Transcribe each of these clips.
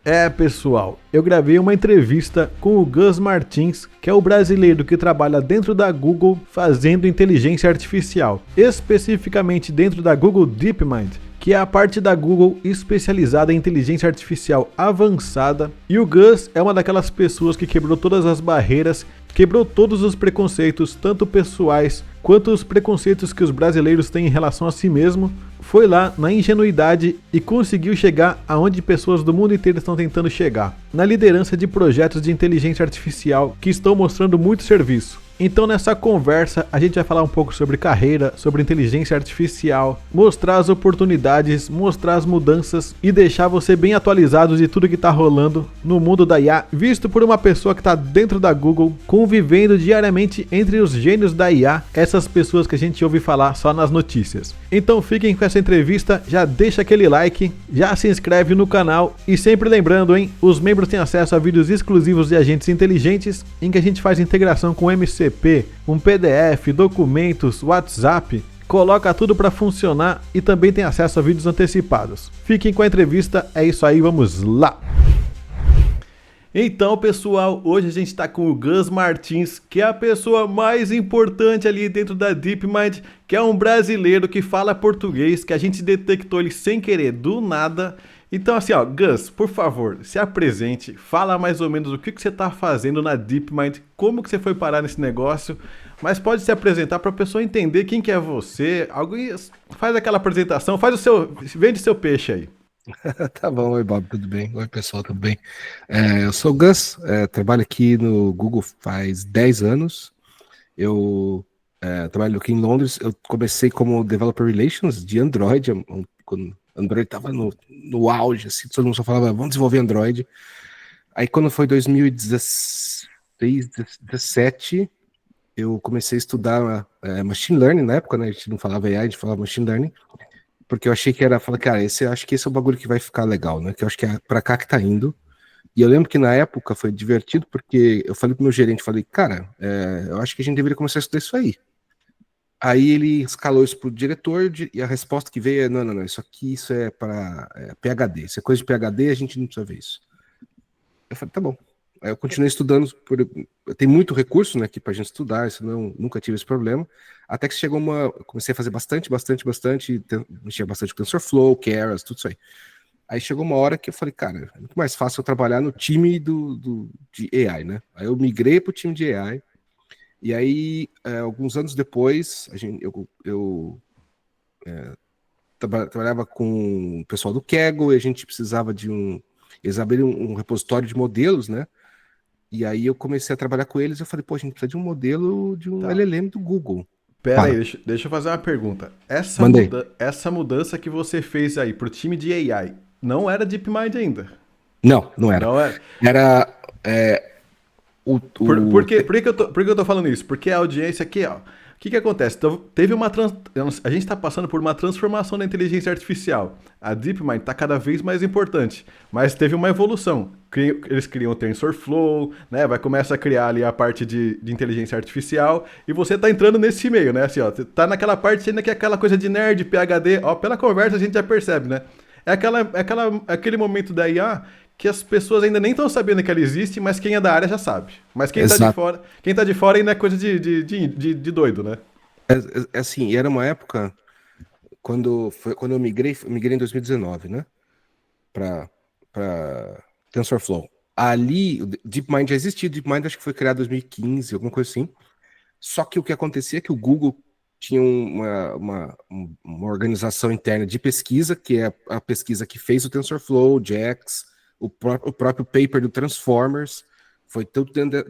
É, pessoal, eu gravei uma entrevista com o Gus Martins, que é o brasileiro que trabalha dentro da Google fazendo inteligência artificial, especificamente dentro da Google DeepMind, que é a parte da Google especializada em inteligência artificial avançada. E o Gus é uma daquelas pessoas que quebrou todas as barreiras, quebrou todos os preconceitos, tanto pessoais quanto os preconceitos que os brasileiros têm em relação a si mesmo. Foi lá na ingenuidade e conseguiu chegar aonde pessoas do mundo inteiro estão tentando chegar, na liderança de projetos de inteligência artificial que estão mostrando muito serviço. Então nessa conversa a gente vai falar um pouco sobre carreira, sobre inteligência artificial, mostrar as oportunidades, mostrar as mudanças e deixar você bem atualizado de tudo que está rolando no mundo da IA, visto por uma pessoa que está dentro da Google, convivendo diariamente entre os gênios da IA, essas pessoas que a gente ouve falar só nas notícias. Então fiquem com essa entrevista, já deixa aquele like, já se inscreve no canal e sempre lembrando, hein, os membros têm acesso a vídeos exclusivos de agentes inteligentes em que a gente faz integração com o MCP, um PDF, documentos, WhatsApp, coloca tudo para funcionar e também tem acesso a vídeos antecipados. Fiquem com a entrevista, é isso aí, vamos lá! Então, pessoal, hoje a gente está com o Gus Martins, que é a pessoa mais importante ali dentro da DeepMind, que é um brasileiro que fala português, que a gente detectou ele sem querer, do nada. Então, assim, ó, Gus, por favor, se apresente, fala mais ou menos o que você está fazendo na DeepMind, como que você foi parar nesse negócio, mas pode se apresentar para a pessoa entender quem que é você, faz aquela apresentação, vende seu peixe aí. Tá bom, oi Bob, tudo bem? Oi pessoal, tudo bem? Eu sou o Gus, trabalho aqui no Google faz 10 anos. Eu trabalho aqui em Londres. Eu comecei como Developer Relations de Android, quando Android estava no auge, assim, todo mundo só falava, vamos desenvolver Android. Aí quando foi 2016, 2017, eu comecei a estudar Machine Learning na época, né? A gente não falava AI, a gente falava Machine Learning. Porque eu achei que era, falei, cara, acho que esse é o bagulho que vai ficar legal, né? Que eu acho que é pra cá que tá indo. E eu lembro que na época foi divertido, porque eu falei pro meu gerente, falei, cara, eu acho que a gente deveria começar a estudar isso aí. Aí ele escalou isso pro diretor, e a resposta que veio é, não, isso é para PhD, isso é coisa de PhD, a gente não precisa ver isso. Eu falei, tá bom. Aí eu continuei estudando, tem muito recurso, né, aqui pra gente estudar, isso nunca tive esse problema, até que chegou comecei a fazer bastante, mexia bastante com TensorFlow, Keras, tudo isso aí. Aí chegou uma hora que eu falei, cara, é muito mais fácil eu trabalhar no time de AI, né? Aí eu migrei pro time de AI, e aí, alguns anos depois, eu trabalhava com o pessoal do Kaggle, e a gente precisava eles abriram um repositório de modelos, né? E aí eu comecei a trabalhar com eles, eu falei, pô, a gente precisa de um modelo de um Tá. LLM do Google. Pera aí, Fala, deixa eu fazer uma pergunta. mandei. Essa mudança que você fez aí pro time de AI não era DeepMind ainda? Não, não era. Não era? Era Por por que eu tô falando isso? Porque a audiência aqui, ó. O que que acontece? Então, a gente está passando por uma transformação da inteligência artificial. A DeepMind está cada vez mais importante, mas teve uma evolução. Eles criam o TensorFlow, né? Vai começar a criar ali a parte de inteligência artificial e você tá entrando nesse meio, né? Assim, ó, tá naquela parte ainda que é aquela coisa de nerd, PhD, ó, pela conversa a gente já percebe, né? Aquele momento da IA que as pessoas ainda nem estão sabendo que ela existe, mas quem é da área já sabe. Mas Exato. quem tá de fora ainda é coisa de doido, né? Assim, era uma época quando eu migrei em 2019, né? Para TensorFlow. Ali, o DeepMind já existia, o DeepMind acho que foi criado em 2015, alguma coisa assim. Só que o que acontecia é que o Google tinha uma organização interna de pesquisa, que é a pesquisa que fez o TensorFlow, o JAX, o próprio paper do Transformers, foi tudo dentro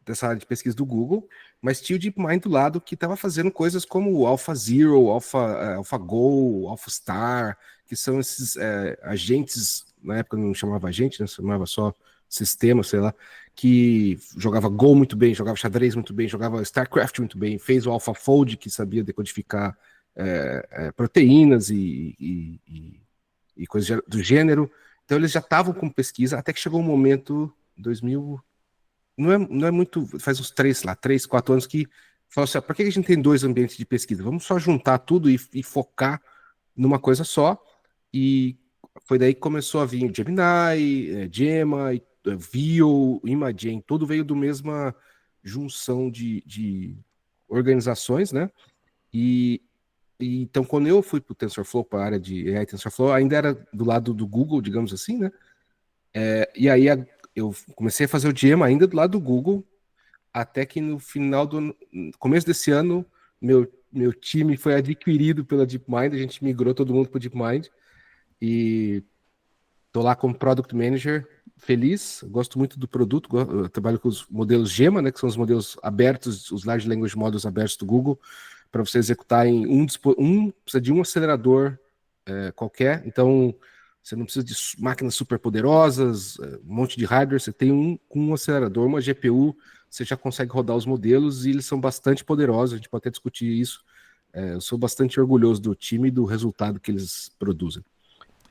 dessa área de pesquisa do Google, mas tinha o DeepMind do lado que estava fazendo coisas como o AlphaZero, AlphaGo, AlphaStar, que são esses agentes, na época não chamava agente, né, chamava só sistema, sei lá, que jogava Go muito bem, jogava xadrez muito bem, jogava StarCraft muito bem, fez o AlphaFold, que sabia decodificar proteínas e coisas do gênero. Então eles já estavam com pesquisa, até que chegou um momento, 2000, não é muito, faz uns 4 anos que falou assim, por que a gente tem 2 ambientes de pesquisa? Vamos só juntar tudo e focar numa coisa só, e foi daí que começou a vir o Gemini, Gemma, Vio, Imagen, tudo veio do mesma junção de organizações, né? E, então, quando eu fui para o TensorFlow, para a área de AI TensorFlow, ainda era do lado do Google, digamos assim, né? E aí eu comecei a fazer o Gemma ainda do lado do Google, até que no final no começo desse ano, meu time foi adquirido pela DeepMind, a gente migrou todo mundo para o DeepMind, e tô lá como Product Manager, feliz, gosto muito do produto, eu trabalho com os modelos Gemma, né, que são os modelos abertos, os Large Language Models abertos do Google, para você executar em precisa de um acelerador qualquer, então você não precisa de máquinas super poderosas, um monte de hardware, você tem com um acelerador, uma GPU, você já consegue rodar os modelos e eles são bastante poderosos, a gente pode até discutir isso. Eu sou bastante orgulhoso do time e do resultado que eles produzem.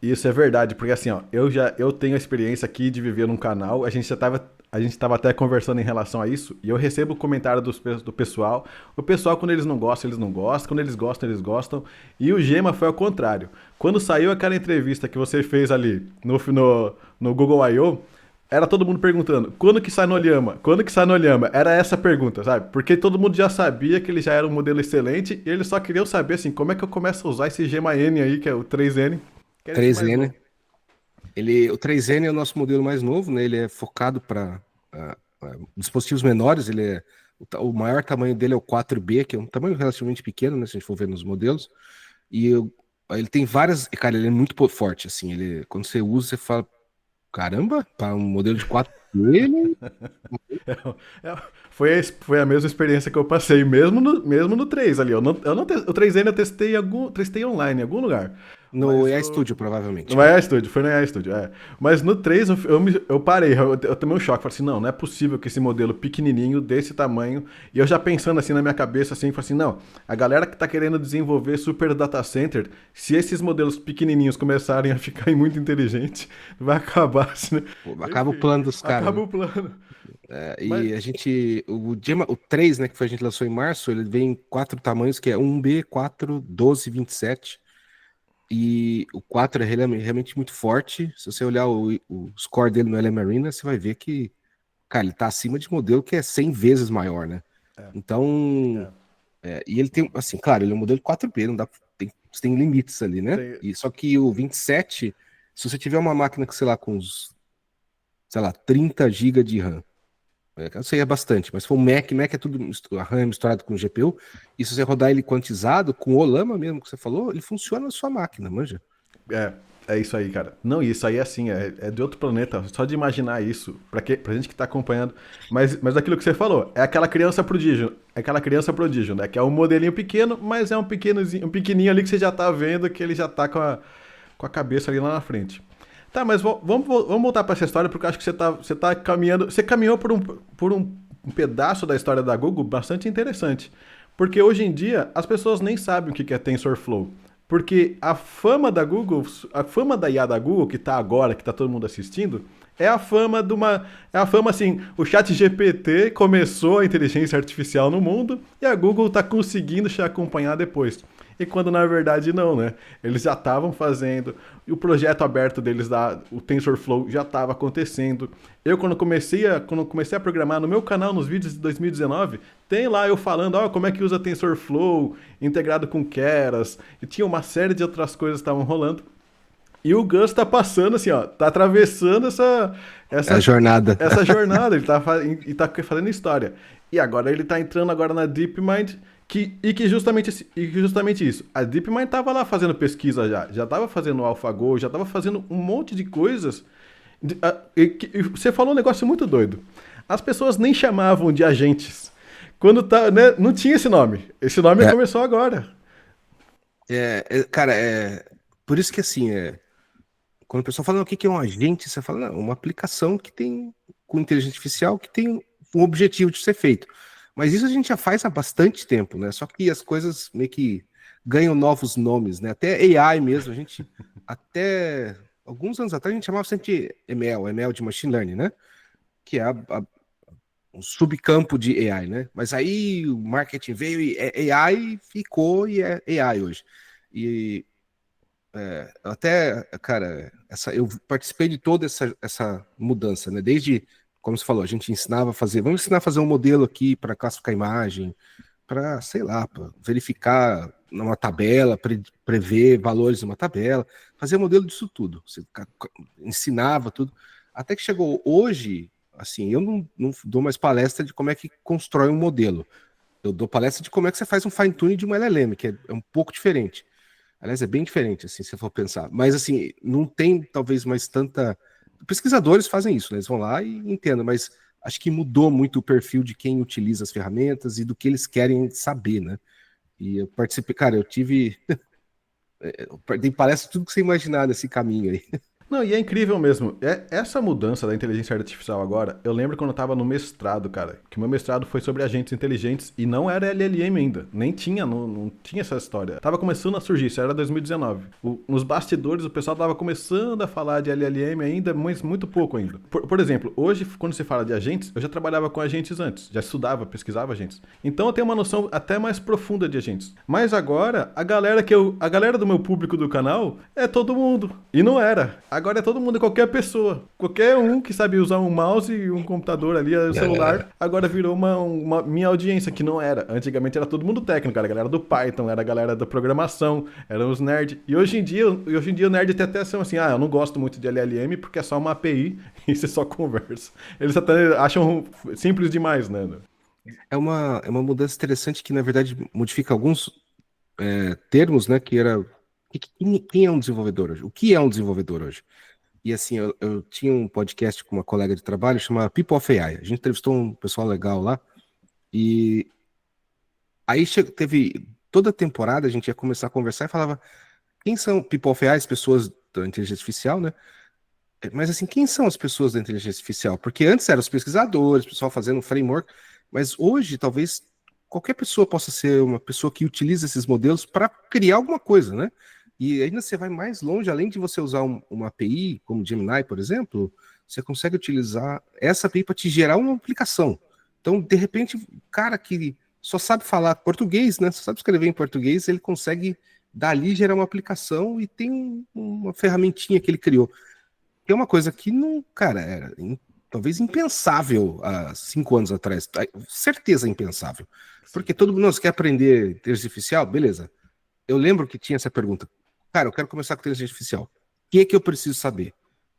Isso é verdade, porque assim, ó, eu tenho a experiência aqui de viver num canal, a gente tava até conversando em relação a isso, e eu recebo comentário do pessoal. O pessoal, quando eles não gostam, eles não gostam, quando eles gostam, eles gostam. E o Gema foi ao contrário. Quando saiu aquela entrevista que você fez ali no Google I.O., era todo mundo perguntando, quando que sai no Olhama? Quando que sai no Olhama? Era essa a pergunta, sabe? Porque todo mundo já sabia que ele já era um modelo excelente, e eles só queriam saber, assim, como é que eu começo a usar esse Gema N aí, que é o 3N, que era esse mais 3N, novo. o 3N é o nosso modelo mais novo, né? Ele é focado para dispositivos menores, o maior tamanho dele é o 4B, que é um tamanho relativamente pequeno, né? Se a gente for ver nos modelos. Ele tem várias. Cara, ele é muito forte, assim. Quando você usa, você fala: caramba, para um modelo de 4B, É, foi a mesma experiência que eu passei, mesmo no 3 ali. O 3N eu testei online em algum lugar. no Mas AI o. Studio, provavelmente, No né? AI Studio, foi no AI Studio, é. Mas no 3 eu parei, eu tomei um choque. Falei assim, não é possível que esse modelo pequenininho, desse tamanho, e eu já pensando assim na minha cabeça, assim, falei assim, não, a galera que tá querendo desenvolver super data center, se esses modelos pequenininhos começarem a ficar muito inteligentes, vai acabar, assim, né? Pô, acaba o Enfim, plano dos caras, acaba né? o plano. Mas, E a gente, o 3, né, que a gente lançou em março, ele vem em quatro tamanhos, que é 1B, 4, 12 e 27. E o 4 é realmente muito forte. Se você olhar o score dele no LM Arena, você vai ver que, cara, ele tá acima de modelo que é 100 vezes maior, né? Então, é, e ele tem, assim, claro, ele é um modelo 4B, não dá, tem limites ali, né? tem, E só que o 27, se você tiver uma máquina que, sei lá, com uns, sei lá, 30 GB de RAM, eu sei, é bastante, mas se for um Mac é tudo a RAM misturado com GPU, e se você rodar ele quantizado, com o Olama mesmo que você falou, ele funciona na sua máquina, manja? É, é isso aí, cara. Não, isso aí é assim, é de outro planeta. Só de imaginar isso, pra gente que tá acompanhando. Mas aquilo que você falou, é aquela criança prodígio. É aquela criança prodígio, né? Que é um modelinho pequeno, mas é um pequenininho ali que você já tá vendo que ele já tá com a cabeça ali lá na frente. Tá, mas vamos voltar pra essa história, porque eu acho que você tá caminhando. Você caminhou por um pedaço da história da Google bastante interessante. Porque hoje em dia as pessoas nem sabem o que é TensorFlow. Porque a fama da Google, a fama da IA da Google, que tá agora, que tá todo mundo assistindo, é a fama de uma. É a fama assim, o chat GPT começou a inteligência artificial no mundo e a Google tá conseguindo te acompanhar depois. E quando na verdade não, né? Eles já estavam fazendo, e o projeto aberto deles, o TensorFlow, já estava acontecendo. Eu, quando comecei a programar no meu canal, nos vídeos de 2019, tem lá eu falando, como é que usa TensorFlow, integrado com Keras, e tinha uma série de outras coisas que estavam rolando. E o Gus tá passando assim, ó, tá atravessando É a essa, jornada. essa jornada, e tá fazendo história. E agora ele tá entrando agora na DeepMind, que justamente isso. A DeepMind tava lá fazendo pesquisa já tava fazendo AlphaGo, já tava fazendo um monte de coisas. E você falou um negócio muito doido. As pessoas nem chamavam de agentes. Quando tá, né, não tinha esse nome. Esse nome É, começou agora. cara, por isso que assim, quando o pessoal fala, "Não, o que que é um agente?" Você fala, não, uma aplicação que tem, com inteligência artificial, que tem um objetivo de ser feito. Mas isso a gente já faz há bastante tempo, né? Só que as coisas meio que ganham novos nomes, né? Até AI mesmo, até alguns anos atrás, a gente chamava sempre de ML de Machine Learning, né? Que é um subcampo de AI, né? Mas aí o marketing veio e AI ficou e é AI hoje. E Até, cara, eu participei de toda essa mudança, né? Desde, como você falou, a gente ensinava a fazer, vamos ensinar a fazer um modelo aqui para classificar a imagem, para, sei lá, pra verificar numa tabela, prever valores numa tabela, fazer modelo disso tudo. Você ensinava tudo. Até que chegou hoje, assim, eu não dou mais palestra de como é que constrói um modelo. Eu dou palestra de como é que você faz um fine-tuning de uma LLM, que é um pouco diferente. Aliás, é bem diferente, assim, se eu for pensar. Mas, assim, não tem talvez mais tanta. Pesquisadores fazem isso, né? Eles vão lá e entendem, mas acho que mudou muito o perfil de quem utiliza as ferramentas e do que eles querem saber, né? E eu participei, cara, eu tive. Eu dei palestra tudo que você imaginar nesse caminho aí. Não, e é incrível mesmo. Essa mudança da inteligência artificial agora, eu lembro quando eu tava no mestrado, cara, que o meu mestrado foi sobre agentes inteligentes e não era LLM ainda. Nem tinha, não tinha essa história. Tava começando a surgir, isso era 2019. Nos bastidores o pessoal tava começando a falar de LLM ainda, mas muito pouco ainda. Por exemplo, hoje, quando se fala de agentes, eu já trabalhava com agentes antes, já estudava, pesquisava agentes. Então eu tenho uma noção até mais profunda de agentes. Mas agora, a galera do meu público do canal é todo mundo. E não era. Agora é todo mundo, é qualquer pessoa. Qualquer um que sabe usar um mouse e um computador ali, o celular, agora virou uma minha audiência, que não era. Antigamente era todo mundo técnico, era a galera do Python, era a galera da programação, eram os nerds. E hoje em dia o nerd tem até são assim, eu não gosto muito de LLM porque é só uma API e você só conversa. Eles até acham simples demais, né? É uma mudança interessante que, na verdade, modifica alguns termos, né? Que era. Quem é um desenvolvedor hoje? O que é um desenvolvedor hoje? E assim, eu tinha um podcast com uma colega de trabalho chamada People of AI. A gente entrevistou um pessoal legal lá. E aí teve toda a temporada, a gente ia começar a conversar e falava quem são People of AI, as pessoas da inteligência artificial, né? Mas assim, quem são as pessoas da inteligência artificial? Porque antes eram os pesquisadores, o pessoal fazendo um framework, mas hoje talvez qualquer pessoa possa ser uma pessoa que utiliza esses modelos para criar alguma coisa, né? E ainda você vai mais longe, além de você usar uma API, como Gemini, por exemplo, você consegue utilizar essa API para te gerar uma aplicação. Então, de repente, o cara que só sabe falar português, né? Só sabe escrever em português, ele consegue dali gerar uma aplicação e tem uma ferramentinha que ele criou. Que é uma coisa que não, cara, era talvez impensável há 5 anos atrás. Certeza impensável. Porque todo mundo, não, você quer aprender inteligência artificial? Beleza. Eu lembro que tinha essa pergunta. Cara, eu quero começar com inteligência artificial. O que é que eu preciso saber?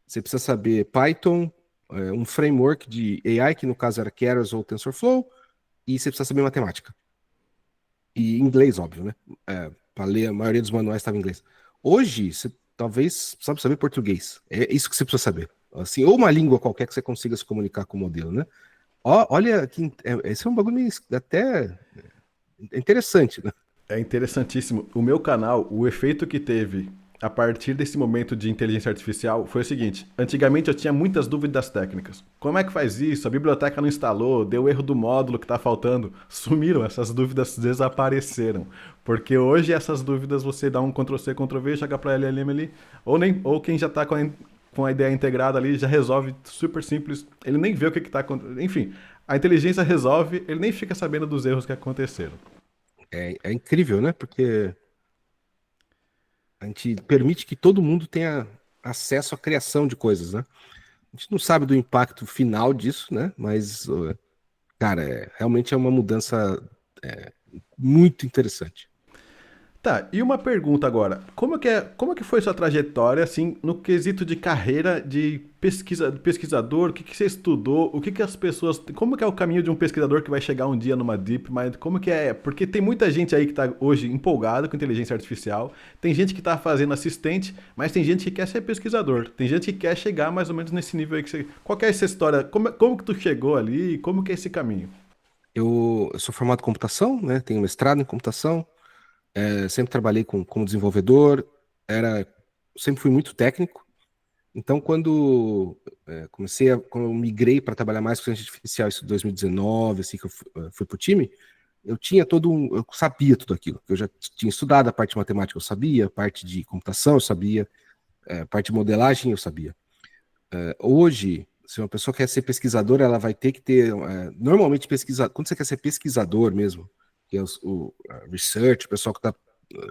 Você precisa saber Python, um framework de AI, que no caso era Keras ou TensorFlow, e você precisa saber matemática. E inglês, óbvio, né? Para ler, a maioria dos manuais estava em inglês. Hoje, você talvez sabe saber português. É isso que você precisa saber. Assim, ou uma língua qualquer que você consiga se comunicar com o modelo, né? Olha, esse é um bagulho até interessante, né? É interessantíssimo. O meu canal, o efeito que teve a partir desse momento de inteligência artificial foi o seguinte: antigamente eu tinha muitas dúvidas técnicas. Como é que faz isso? A biblioteca não instalou, deu erro do módulo que está faltando. Sumiram, essas dúvidas desapareceram. Porque hoje essas dúvidas você dá um Ctrl+C, Ctrl+V, joga para LLM ali, ou quem já está com a ideia integrada ali já resolve super simples. Ele nem vê o que está acontecendo. Enfim, a inteligência resolve, ele nem fica sabendo dos erros que aconteceram. É incrível, né? Porque a gente permite que todo mundo tenha acesso à criação de coisas, né? A gente não sabe do impacto final disso, né? Mas, cara, realmente é uma mudança é, muito interessante. Tá, e uma pergunta agora. Como que foi sua trajetória, assim, no quesito de carreira de pesquisador? O que você estudou? O que as pessoas... Como que é o caminho de um pesquisador que vai chegar um dia numa DeepMind? Como que é? Porque tem muita gente aí que tá hoje empolgada com inteligência artificial. Tem gente que tá fazendo assistente, mas tem gente que quer ser pesquisador. Tem gente que quer chegar mais ou menos nesse nível aí que você... Qual que é essa história? Como que tu chegou ali? Como que é esse caminho? Eu sou formado em computação, né? Tenho mestrado em computação. Sempre trabalhei como desenvolvedor. Sempre fui muito técnico. Então, quando eu migrei para trabalhar mais com inteligência artificial, isso em 2019, assim que eu fui para o time, eu sabia tudo aquilo. Eu já tinha estudado a parte de matemática, eu sabia, a parte de computação, eu sabia, a parte de modelagem, eu sabia. Hoje, se uma pessoa quer ser pesquisador, ela vai ter que ter, normalmente quando você quer ser pesquisador mesmo, que é o research, o pessoal que está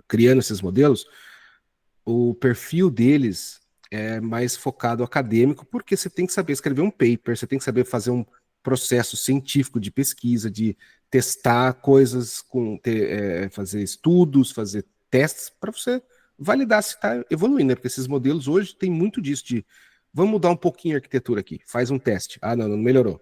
criando esses modelos, o perfil deles é mais focado acadêmico, porque você tem que saber escrever um paper, você tem que saber fazer um processo científico de pesquisa, de testar coisas, fazer estudos, fazer testes, para você validar se está evoluindo, né? Porque esses modelos hoje tem muito disso de vamos mudar um pouquinho a arquitetura aqui, faz um teste. Ah, não, não melhorou.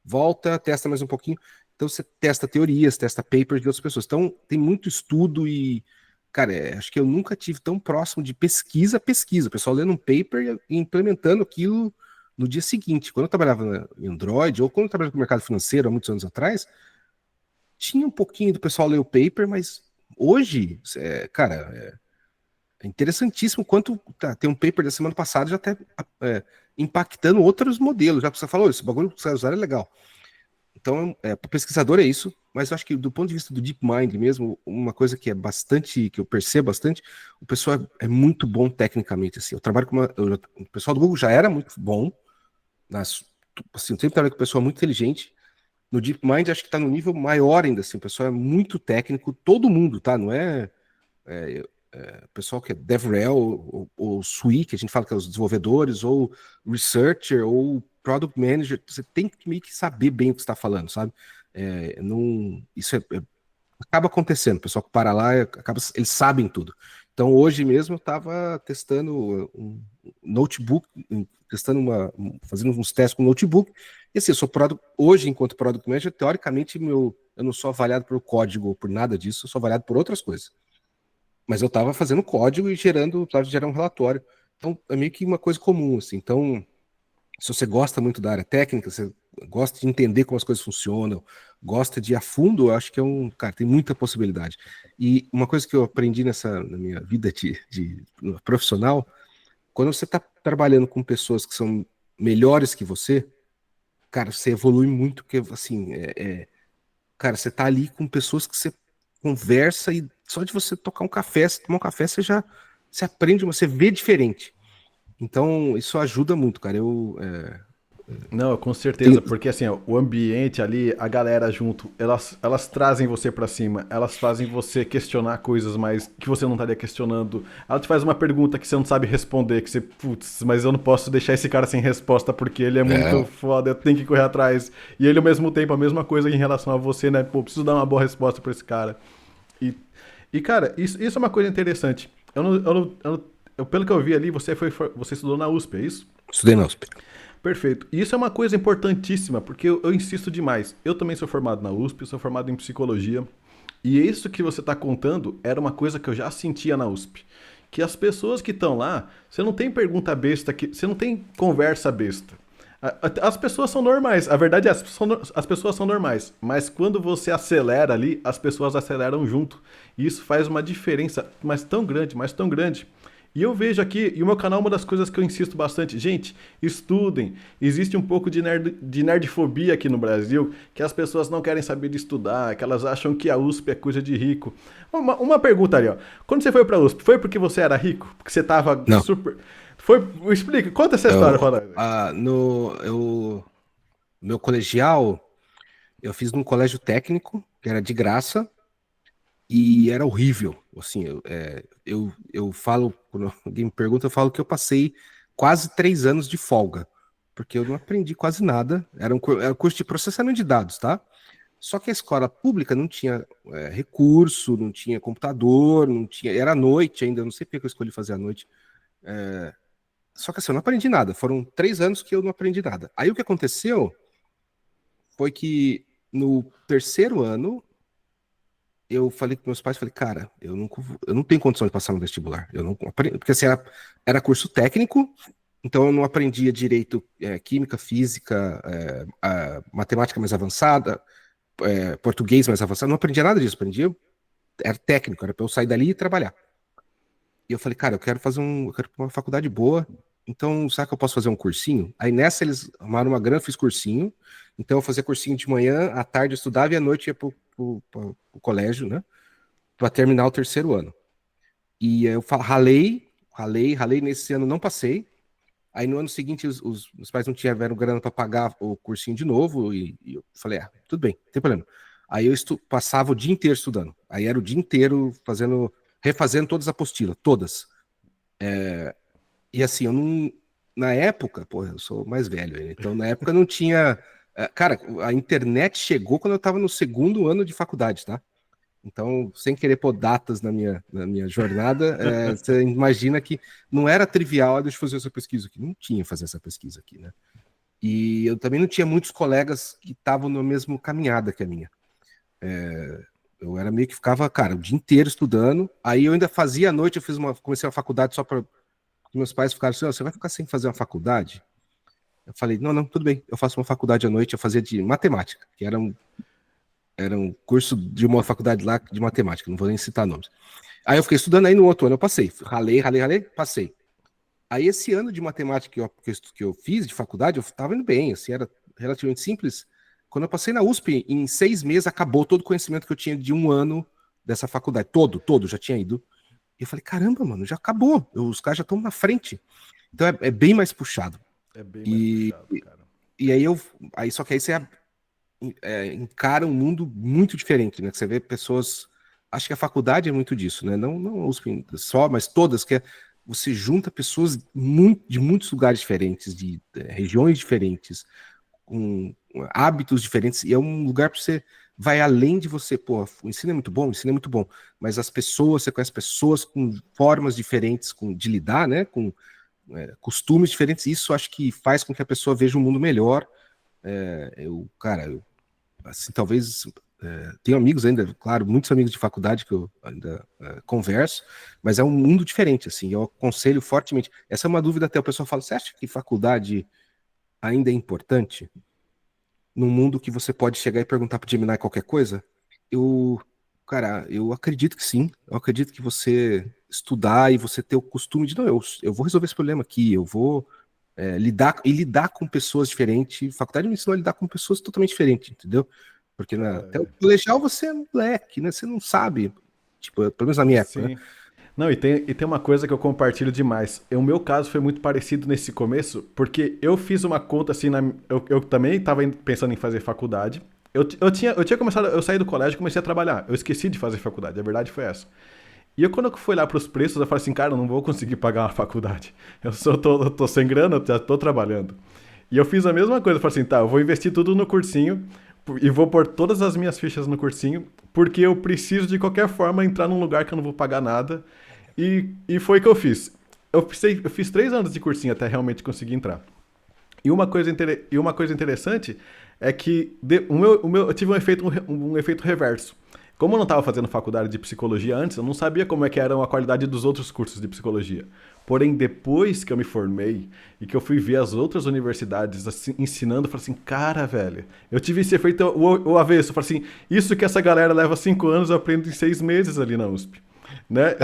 Volta, testa mais um pouquinho. Então você testa teorias, testa papers de outras pessoas. Então tem muito estudo e cara, acho que eu nunca tive tão próximo de pesquisa. O pessoal lendo um paper e implementando aquilo no dia seguinte. Quando eu trabalhava em Android, ou quando eu trabalhava no mercado financeiro, há muitos anos atrás, tinha um pouquinho do pessoal ler o paper, mas hoje, cara, é interessantíssimo quanto tem um paper da semana passada já está impactando outros modelos. Já que você falou, esse bagulho que você usar é legal. Então, para pesquisador é isso, mas eu acho que do ponto de vista do DeepMind mesmo, uma coisa que é bastante, que eu percebo bastante, o pessoal é muito bom tecnicamente, assim, eu trabalho com o pessoal do Google já era muito bom, assim, eu sempre trabalho com pessoa muito inteligente, no DeepMind acho que está no nível maior ainda, assim, o pessoal é muito técnico, todo mundo, tá, não o pessoal que é DevRel, ou SWE, que a gente fala que é os desenvolvedores, ou Researcher, ou Product Manager, você tem que meio que saber bem o que você está falando, sabe? Não, acaba acontecendo, o pessoal que para lá, eles sabem tudo. Então, hoje mesmo eu estava testando um notebook, fazendo uns testes com notebook, e assim, hoje, enquanto Product Manager, teoricamente, eu não sou avaliado por código ou por nada disso, eu sou avaliado por outras coisas. Mas eu estava fazendo código e precisava gerar um relatório. Então, é meio que uma coisa comum, assim. Então, se você gosta muito da área técnica, você gosta de entender como as coisas funcionam, gosta de ir a fundo, eu acho que cara, tem muita possibilidade. E uma coisa que eu aprendi na minha vida de profissional, quando você está trabalhando com pessoas que são melhores que você, cara, você evolui muito, porque, assim, cara, você tá ali com pessoas que você conversa e só de você tocar um café, você tomar um café, você aprende, você vê diferente. Então, isso ajuda muito, cara. Não, com certeza, Tenho, porque assim, ó, o ambiente ali, a galera junto, elas trazem você pra cima, elas fazem você questionar coisas mais que você não estaria questionando. Ela te faz uma pergunta que você não sabe responder, que você, putz, mas eu não posso deixar esse cara sem resposta porque ele é muito é, foda, eu tenho que correr atrás. E ele ao mesmo tempo, a mesma coisa em relação a você, né? Pô, preciso dar uma boa resposta pra esse cara. E, e cara, isso é uma coisa interessante. Pelo que eu vi ali, você estudou na USP, é isso? estudei na USP. Perfeito. E isso é uma coisa importantíssima, porque eu insisto demais. Eu também sou formado na USP, sou formado em psicologia. E isso que você está contando era uma coisa que eu já sentia na USP. Que as pessoas que estão lá, você não tem pergunta besta, você não tem conversa besta. As pessoas são normais, a verdade é as pessoas são normais, mas quando você acelera ali, as pessoas aceleram junto. E isso faz uma diferença, mas tão grande. E eu vejo aqui, e o meu canal, uma das coisas que eu insisto bastante, gente, estudem. Existe um pouco de nerdfobia aqui no Brasil, que as pessoas não querem saber de estudar, que elas acham que a USP é coisa de rico. Uma pergunta ali, ó. Quando você foi pra USP, foi porque você era rico? Porque você tava Não, super. Foi. Explica, conta essa história eu, pra nós. meu colegial, eu fiz num colégio técnico, que era de graça, e era horrível. Assim, eu falo, quando alguém me pergunta, eu falo que eu passei quase 3 anos de folga, porque eu não aprendi quase nada. Era um curso de processamento de dados, tá? Só que a escola pública não tinha recurso, não tinha computador, não tinha. Era à noite ainda, eu não sei porque que eu escolhi fazer à noite. Só que assim, eu não aprendi nada. Foram 3 anos que eu não aprendi nada. Aí o que aconteceu foi que no terceiro ano eu falei com meus pais, falei, cara, eu não tenho condição de passar no vestibular. Eu não aprendi, porque assim, era curso técnico, então eu não aprendia direito química, física, matemática mais avançada, português mais avançado, não aprendia nada disso, era técnico, era para eu sair dali e trabalhar. E eu falei, cara, eu quero uma faculdade boa, então será que eu posso fazer um cursinho? Aí nessa eles arrumaram uma grana, fiz cursinho, então eu fazia cursinho de manhã, à tarde eu estudava e à noite ia pro colégio, né? Para terminar o terceiro ano. E eu ralei, nesse ano não passei. Aí no ano seguinte os meus pais não tiveram grana para pagar o cursinho de novo e eu falei, tudo bem, não tem problema. Aí eu passava o dia inteiro estudando. Aí era o dia inteiro refazendo todas as apostilas, todas. E assim, eu não. Na época, pô, eu sou mais velho, né? Então na época não tinha. Cara, a internet chegou quando eu estava no segundo ano de faculdade, tá? Então, sem querer pôr datas na minha jornada, você imagina que não era trivial, deixa eu fazer essa pesquisa aqui. Não tinha fazer essa pesquisa aqui, né? E eu também não tinha muitos colegas que estavam na mesma caminhada que a minha. Eu era meio que ficava, cara, o dia inteiro estudando. Aí eu ainda fazia à noite, comecei uma faculdade só para meus pais ficaram assim, "Ó, você vai ficar sem fazer uma faculdade?" Eu falei, não, não, tudo bem, eu faço uma faculdade à noite, eu fazia de matemática, que era um curso de uma faculdade lá de matemática, não vou nem citar nomes. Aí eu fiquei estudando, aí no outro ano eu passei, ralei, passei. Aí esse ano de matemática que eu fiz de faculdade, eu estava indo bem, assim, era relativamente simples. Quando eu passei na USP, em 6 meses, acabou todo o conhecimento que eu tinha de um ano dessa faculdade, todo, já tinha ido. E eu falei, caramba, mano, já acabou, os caras já estão na frente. Então é bem mais puxado. É bem mais E, puxado, cara. e só que aí você encara um mundo muito diferente, né? Que você vê pessoas. Acho que a faculdade é muito disso, né? Não a USP só, mas todas, você junta pessoas de muitos lugares diferentes, de regiões diferentes, com hábitos diferentes, e é um lugar para você. Vai além de você, pô, o ensino é muito bom, mas as pessoas, você conhece pessoas com formas diferentes de lidar, né? Com costumes diferentes, isso acho que faz com que a pessoa veja um mundo melhor. Cara, assim, talvez tenho amigos ainda, claro, muitos amigos de faculdade que eu ainda converso, mas é um mundo diferente, assim, eu aconselho fortemente. Essa é uma dúvida até, o pessoal fala, você acha que faculdade ainda é importante num mundo que você pode chegar e perguntar para o Gemini qualquer coisa? Eu, cara, eu acredito que sim, eu acredito que você estudar e você ter o costume de, não, eu vou resolver esse problema aqui, eu vou lidar com pessoas diferentes. Faculdade me ensinou a lidar com pessoas totalmente diferentes, entendeu? Porque até o colegial você é moleque, né? Você não sabe. Tipo, pelo menos na minha época, né? Sim. Não, e tem uma coisa que eu compartilho demais. O meu caso foi muito parecido nesse começo, porque eu fiz uma conta assim, eu também estava pensando em fazer faculdade. Eu tinha começado, eu saí do colégio e comecei a trabalhar. Eu esqueci de fazer faculdade, a verdade foi essa. E quando eu fui lá para os preços, eu falei assim, cara, eu não vou conseguir pagar uma faculdade. Eu tô sem grana, eu já tô trabalhando. E eu fiz a mesma coisa, eu falei assim, tá, eu vou investir tudo no cursinho e vou pôr todas as minhas fichas no cursinho, porque eu preciso de qualquer forma entrar num lugar que eu não vou pagar nada. E foi o que eu fiz. Eu fiz 3 anos de cursinho até realmente conseguir entrar. E uma coisa interessante é que eu tive um efeito reverso. Como eu não estava fazendo faculdade de psicologia antes, eu não sabia como é que era a qualidade dos outros cursos de psicologia. Porém, depois que eu me formei e que eu fui ver as outras universidades assim, ensinando, eu falei assim, cara, velho, eu tive esse efeito o avesso. Eu falei assim, isso que essa galera leva 5 anos, eu aprendo em 6 meses ali na USP. Né?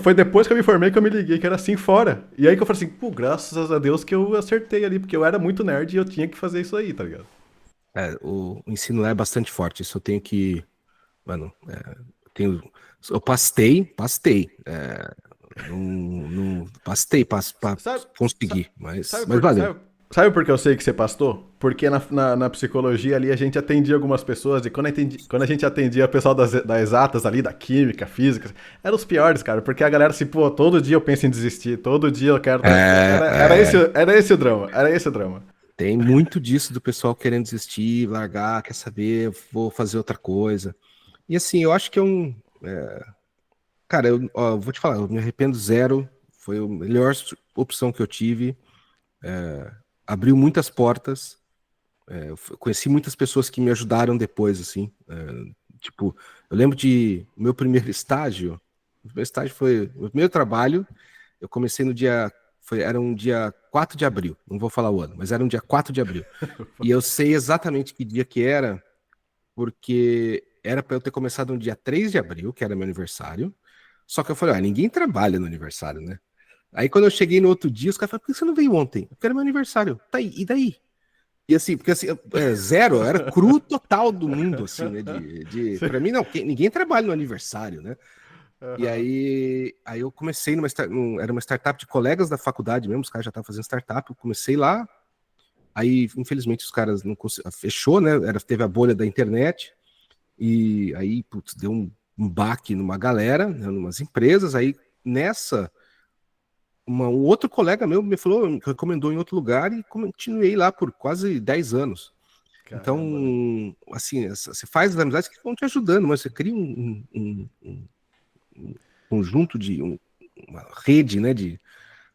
Foi depois que eu me formei que eu me liguei que era assim fora. E aí que eu falei assim, pô, graças a Deus que eu acertei ali, porque eu era muito nerd e eu tinha que fazer isso aí, tá ligado? O ensino lá é bastante forte. Isso eu tenho que. Mano, eu pastei. Não, pastei para Sabe, sa- conseguir, mas, sabe, mas por, valeu. sabe por que eu sei que você pastor? Porque na psicologia ali a gente atendia algumas pessoas e quando a gente atendia o pessoal das exatas ali, da química, física, eram os piores, cara, porque a galera assim, pô, todo dia eu penso em desistir, todo dia eu quero. É, Era esse o drama, era esse o drama. tem muito disso do pessoal querendo desistir, largar, quer saber, vou fazer outra coisa. E assim, eu acho que cara, ó, eu vou te falar, eu me arrependo zero. Foi a melhor opção que eu tive. Abriu muitas portas. Eu conheci muitas pessoas que me ajudaram depois, assim. Tipo, eu lembro de o meu primeiro estágio. O meu estágio foi o meu primeiro trabalho. Eu comecei no dia. Era um dia 4 de abril. Não vou falar o ano, mas era um dia 4 de abril. E eu sei exatamente que dia que era, porque era para eu ter começado no dia 3 de abril, que era meu aniversário. Só que eu falei, ninguém trabalha no aniversário, né? Aí quando eu cheguei no outro dia, os caras falaram, por que você não veio ontem? Porque era meu aniversário. Tá aí, e daí? E assim, porque assim, zero, era cru total do mundo, assim, né? Pra mim, não, ninguém trabalha no aniversário, né? E Aham. aí eu comecei era uma startup de colegas da faculdade mesmo, os caras já estavam fazendo startup, eu comecei lá, aí infelizmente os caras não fechou, né? Teve a bolha da internet, e aí, putz, deu um baque numa galera, né, numas empresas, aí nessa. um outro colega meu me falou, me recomendou em outro lugar e continuei lá por quase 10 anos. Caramba, velho. Então, assim, você faz as amizades que vão te ajudando, mas você cria um conjunto uma rede, né,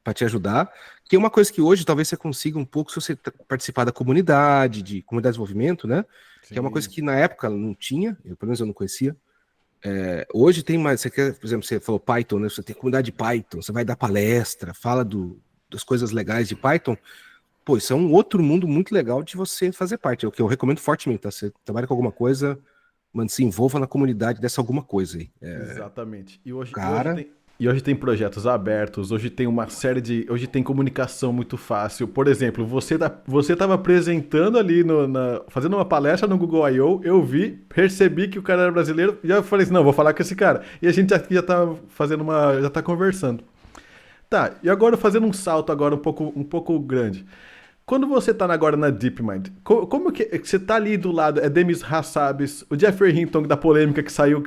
para te ajudar, que é uma coisa que hoje talvez você consiga um pouco se você participar da comunidade, de comunidade de desenvolvimento, né, que é uma coisa Sim. que na época não tinha, pelo menos eu não conhecia. Hoje tem mais, você quer, por exemplo, você falou Python, né, você tem comunidade de Python, você vai dar palestra, fala das coisas legais de Python. Pô, isso é um outro mundo muito legal de você fazer parte. É o que eu recomendo fortemente, tá? Você trabalha com alguma coisa, mano, se envolva na comunidade dessa alguma coisa aí. Exatamente. Cara, E hoje tem projetos abertos, hoje tem uma série de. Hoje tem comunicação muito fácil. Por exemplo, você estava apresentando ali, fazendo uma palestra no Google I.O., eu vi, percebi que o cara era brasileiro, e eu falei assim: não, vou falar com esse cara. E a gente aqui já tá fazendo uma. Já tá conversando. Tá, e agora fazendo um salto agora um pouco grande. Quando você tá agora na DeepMind, como que você tá ali do lado, é Demis Hassabis, o Jeffrey Hinton da polêmica que saiu,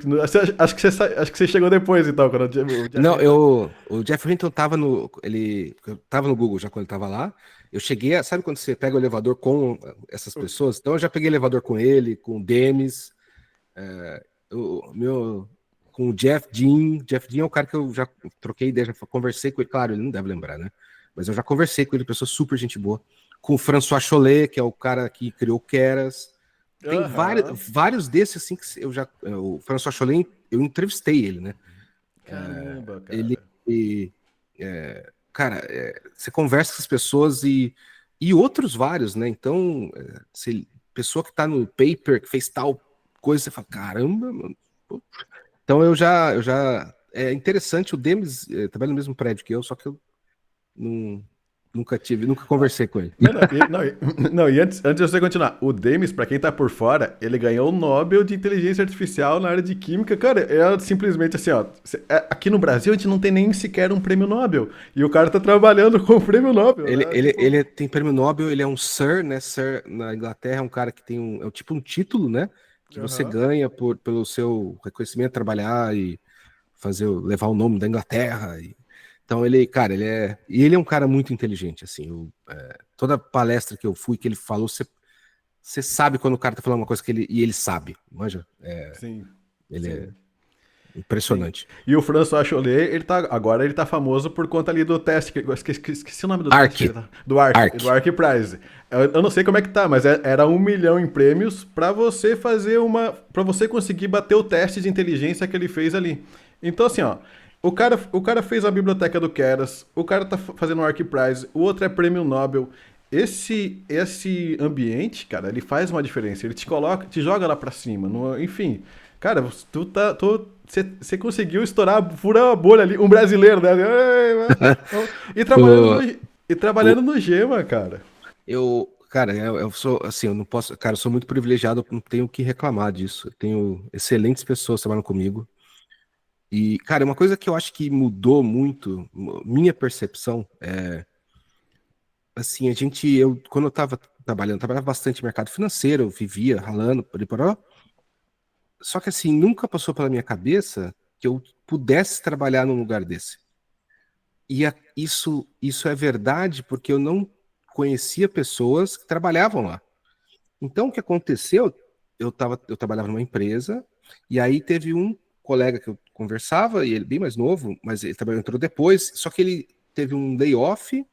acho que você chegou depois então, quando o Jeffrey não, Hinton... o Jeff Hinton eu tava no Google já quando ele tava lá. Eu cheguei, sabe quando você pega o elevador com essas pessoas? Então eu já peguei elevador com ele, com o Demis, meu, com o Jeff Dean. Jeff Dean é o cara que eu já troquei ideia, já conversei com ele. Claro, ele não deve lembrar, né? Mas eu já conversei com ele, pessoa super gente boa. Com o François Chollet, que é o cara que criou o Keras. Tem Aham. vários desses assim que eu já. O François Chollet, eu entrevistei ele, né? Caramba, Ele. cara. Cara, você conversa com as pessoas e outros vários, né? Então, pessoa que tá no paper, que fez tal coisa, você fala, caramba, mano. Pô. Então eu já. É interessante, o Demis trabalha no mesmo prédio que eu, só que eu não, nunca conversei com ele. Mas não, e antes de você continuar, o Demis, pra quem tá por fora, ele ganhou o Nobel de Inteligência Artificial na área de Química. Cara, é simplesmente assim, ó. Aqui no Brasil a gente não tem nem sequer um prêmio Nobel. E o cara tá trabalhando com o prêmio Nobel, Ele, né? ele, Tipo. ele tem prêmio Nobel, ele é um Sir, né? Sir na Inglaterra é um cara que tem tipo um título, né? Que você Aham. ganha pelo seu reconhecimento, trabalhar e levar o nome da Inglaterra. Então ele, cara, ele é um cara muito inteligente, assim. Toda palestra que eu fui, que ele falou, você sabe quando o cara tá falando uma coisa e ele sabe, manja? Sim, Ele é sim. Sim. impressionante. E o François Chollet, agora ele tá famoso por conta ali do teste, que eu esqueci o nome do teste Ark, que ele tá, do Ark. Ark Prize. Eu não sei como é que tá, mas era 1 milhão em prêmios pra você para você conseguir bater o teste de inteligência que ele fez ali. Então assim, ó, o cara fez a biblioteca do Keras, o cara tá fazendo o Ark Prize, o outro é prêmio Nobel. Esse ambiente, cara, ele faz uma diferença. Ele te coloca, te joga lá pra cima. Enfim, cara, você conseguiu estourar, furar a bolha ali. Um brasileiro, né? E trabalhando no, O, e trabalhando no Gema, cara. cara, eu sou assim, eu não posso, cara, eu sou muito privilegiado, eu não tenho o que reclamar disso. Eu tenho excelentes pessoas trabalhando comigo. E, cara, uma coisa que eu acho que mudou muito, minha percepção, assim, quando eu tava trabalhando, trabalhava bastante no mercado financeiro, eu vivia ralando, por aí por lá. Só que, assim, nunca passou pela minha cabeça que eu pudesse trabalhar num lugar desse. Isso é verdade porque eu não conhecia pessoas que trabalhavam lá. Então, o que aconteceu? Eu trabalhava numa empresa, e aí teve um colega que eu conversava, e ele bem mais novo, mas ele entrou depois, só que ele teve um layoff,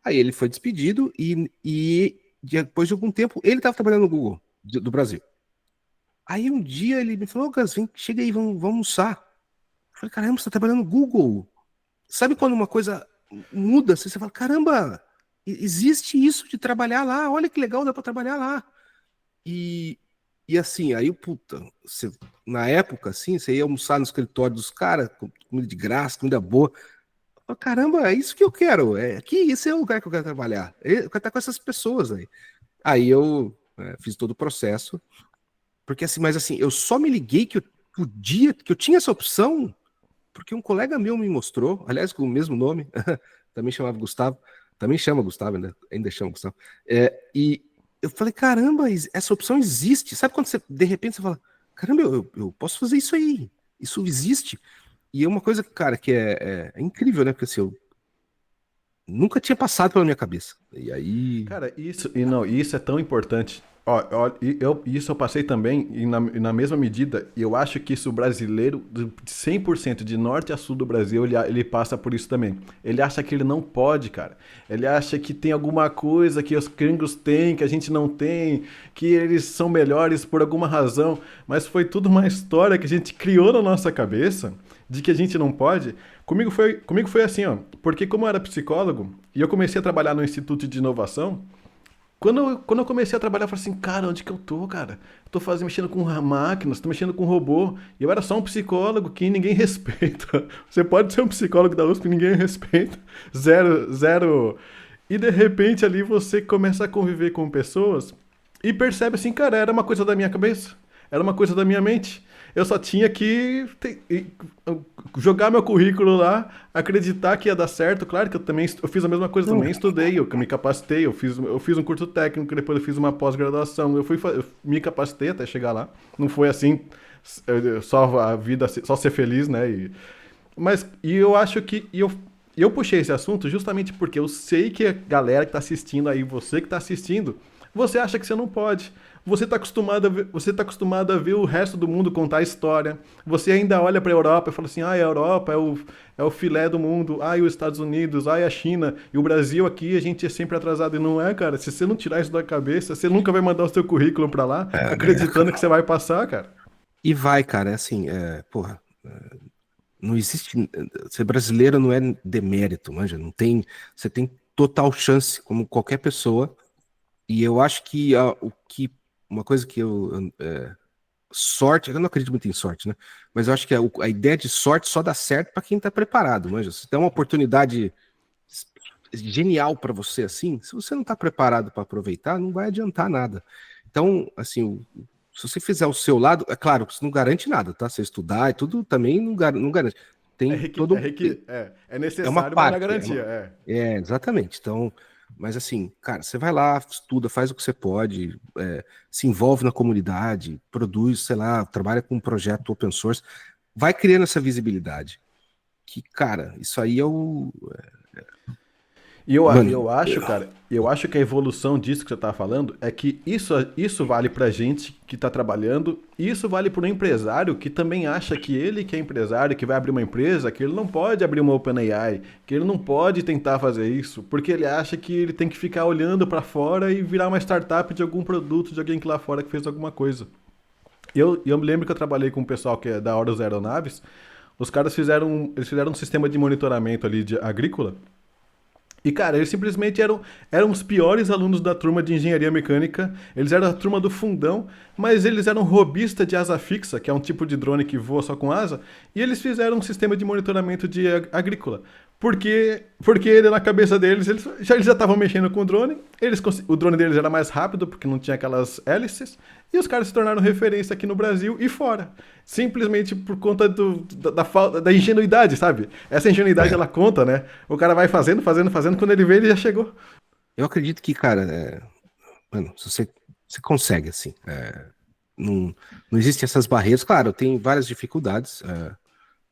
aí ele foi despedido, e depois de algum tempo, ele estava trabalhando no Google do Brasil. Aí um dia ele me falou, Gus, vem, chega aí, vamos almoçar. Eu falei, caramba, você está trabalhando no Google? Sabe quando uma coisa muda, você fala, caramba, existe isso de trabalhar lá, olha que legal, dá para trabalhar lá. E, e assim, aí, puta, na época, assim, você ia almoçar no escritório dos caras, comida de graça, comida boa. Eu falei, caramba, é isso que eu quero. Esse é o lugar que eu quero trabalhar. Eu quero estar com essas pessoas aí. Aí eu fiz todo o processo, porque assim, mas assim, eu só me liguei que eu podia, que eu tinha essa opção, porque um colega meu me mostrou, aliás, com o mesmo nome, também chamava Gustavo, também chama Gustavo, ainda chama Gustavo. E eu falei, caramba, essa opção existe. Sabe quando você, de repente, você fala, caramba, eu posso fazer isso aí. Isso existe. E é uma coisa, cara, que é incrível, né? Porque assim, nunca tinha passado pela minha cabeça. E aí. Cara, isso é tão importante. Ó, isso eu passei também, e na mesma medida, eu acho que isso o brasileiro, de 100% de norte a sul do Brasil, ele passa por isso também. Ele acha que ele não pode, cara. Ele acha que tem alguma coisa que os gringos têm, que a gente não tem, que eles são melhores por alguma razão, mas foi tudo uma história que a gente criou na nossa cabeça de que a gente não pode. Comigo foi assim, ó, porque como eu era psicólogo e eu comecei a trabalhar no Instituto de Inovação, quando eu comecei a trabalhar, eu falei assim, cara, onde que eu tô, cara? Eu tô mexendo com máquinas, tô mexendo com robô. E eu era só um psicólogo que ninguém respeita. Você pode ser um psicólogo da USP, ninguém respeita. Zero, zero. E de repente ali você começa a conviver com pessoas e percebe assim, cara, era uma coisa da minha cabeça, era uma coisa da minha mente. Eu só tinha que jogar meu currículo lá, acreditar que ia dar certo. Claro que eu fiz a mesma coisa Não, também, estudei, eu me capacitei, eu fiz um curso técnico, depois eu fiz uma pós-graduação, eu me capacitei até chegar lá. Não foi assim, só a vida, só ser feliz, né? Mas eu acho que eu puxei esse assunto justamente porque eu sei que a galera que está assistindo aí, você que está assistindo, você acha que você não pode. Você tá acostumado a ver o resto do mundo contar a história. Você ainda olha para a Europa e fala assim: ah, a Europa é o filé do mundo, ah, e os Estados Unidos, ah, e a China, e o Brasil aqui, a gente é sempre atrasado. E não é, cara. Se você não tirar isso da cabeça, você nunca vai mandar o seu currículo para lá acreditando que você vai passar, cara. e vai, cara, é assim, porra, não existe. Ser brasileiro não é demérito, manja. Não tem. Você tem total chance, como qualquer pessoa. E eu acho que uma coisa que sorte, eu não acredito muito em sorte, né? Mas eu acho que a ideia de sorte só dá certo para quem tá preparado, manja. Se tem uma oportunidade genial para você assim, se você não tá preparado para aproveitar, não vai adiantar nada. Então, assim, se você fizer o seu lado, é claro que isso não garante nada, tá? Você estudar e tudo também não garante. É, Tem requi- é, todo. requi- é, é É uma necessário, mas não é parte. garantia. É. Exatamente. Então, mas assim, cara, você vai lá, estuda, faz o que você pode, se envolve na comunidade, produz, sei lá, trabalha com um projeto open source, vai criando essa visibilidade. Que, cara, isso aí é o. Mano, Eu acho que a evolução disso que você tá falando é que isso vale pra gente que tá trabalhando, e isso vale para um empresário que também acha que ele que é empresário, que vai abrir uma empresa, que ele não pode abrir uma OpenAI, que ele não pode tentar fazer isso, porque ele acha que ele tem que ficar olhando pra fora e virar uma startup de algum produto de alguém que lá fora que fez alguma coisa. Eu me lembro que eu trabalhei com um pessoal que é da Horus Aeronaves, os caras eles fizeram um sistema de monitoramento ali de agrícola, e, cara, eles simplesmente eram os piores alunos da turma de engenharia mecânica. Eles eram a turma do fundão, mas eles eram robista de asa fixa, que é um tipo de drone que voa só com asa, e eles fizeram um sistema de monitoramento de agrícola. Porque na cabeça deles, eles já estavam mexendo com o drone, o drone deles era mais rápido, porque não tinha aquelas hélices, e os caras se tornaram referência aqui no Brasil e fora. Simplesmente por conta da falta da ingenuidade, sabe? Essa ingenuidade é, ela conta, né? O cara vai fazendo, fazendo, fazendo, quando ele vê, ele já chegou. eu acredito que, cara, mano, se você consegue, assim, não, não existem essas barreiras. Claro, tem várias dificuldades,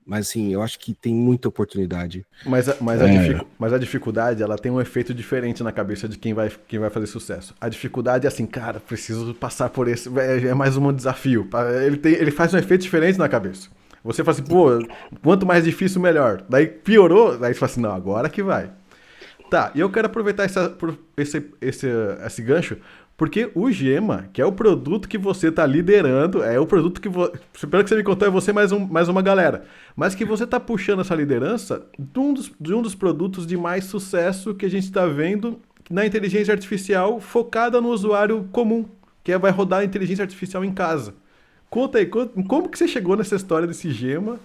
mas, assim, eu acho que tem muita oportunidade. Mas a dificuldade, ela tem um efeito diferente na cabeça de quem vai fazer sucesso. A dificuldade é assim, cara, preciso passar por esse. É mais um desafio. Ele faz um efeito diferente na cabeça. Você fala assim, pô, quanto mais difícil, melhor. Daí piorou, daí você fala assim, não, agora que vai. Tá, e eu quero aproveitar esse gancho, porque o Gema, que é o produto que você está liderando, é o produto pelo que você me contou, é você mais uma galera. Mas que você está puxando essa liderança de um dos produtos de mais sucesso que a gente está vendo na inteligência artificial focada no usuário comum, vai rodar a inteligência artificial em casa. Conta aí, como que você chegou nessa história desse Gema?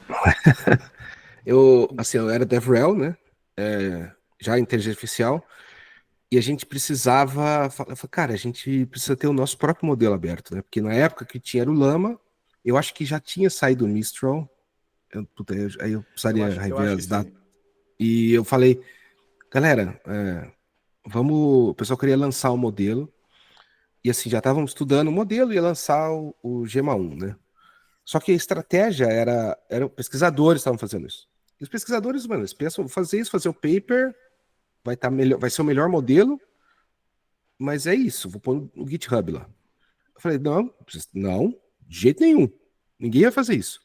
Eu era DevRel, né? Já inteligência artificial, e a gente precisava. Eu falei, cara, a gente precisa ter o nosso próprio modelo aberto, né? Porque na época que tinha era o Llama, eu acho que já tinha saído o Mistral, aí eu Eu precisaria acho, eu rever acho que as datas. sim. E eu falei, galera, vamos. O pessoal queria lançar o modelo, e assim, já estávamos estudando o modelo e ia lançar o Gema 1, né? Só que a estratégia eram pesquisadores que estavam fazendo isso. E os pesquisadores, mano, eles pensam fazer isso, fazer o paper, vai ser o melhor modelo, mas é isso, vou pôr no GitHub lá. Eu falei, não, de jeito nenhum. Ninguém vai fazer isso.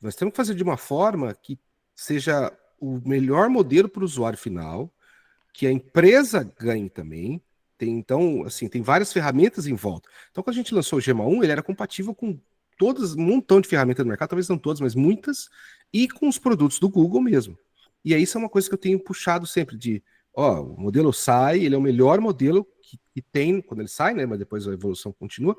Nós temos que fazer de uma forma que seja o melhor modelo para o usuário final, que a empresa ganhe também. Então, assim, tem várias ferramentas em volta. Então, quando a gente lançou o Gema 1, ele era compatível com todas, um montão de ferramentas do mercado, talvez não todas, mas muitas, e com os produtos do Google mesmo. E aí, isso é uma coisa que eu tenho puxado sempre de, ó, o modelo sai, ele é o melhor modelo que tem, quando ele sai, né, mas depois a evolução continua,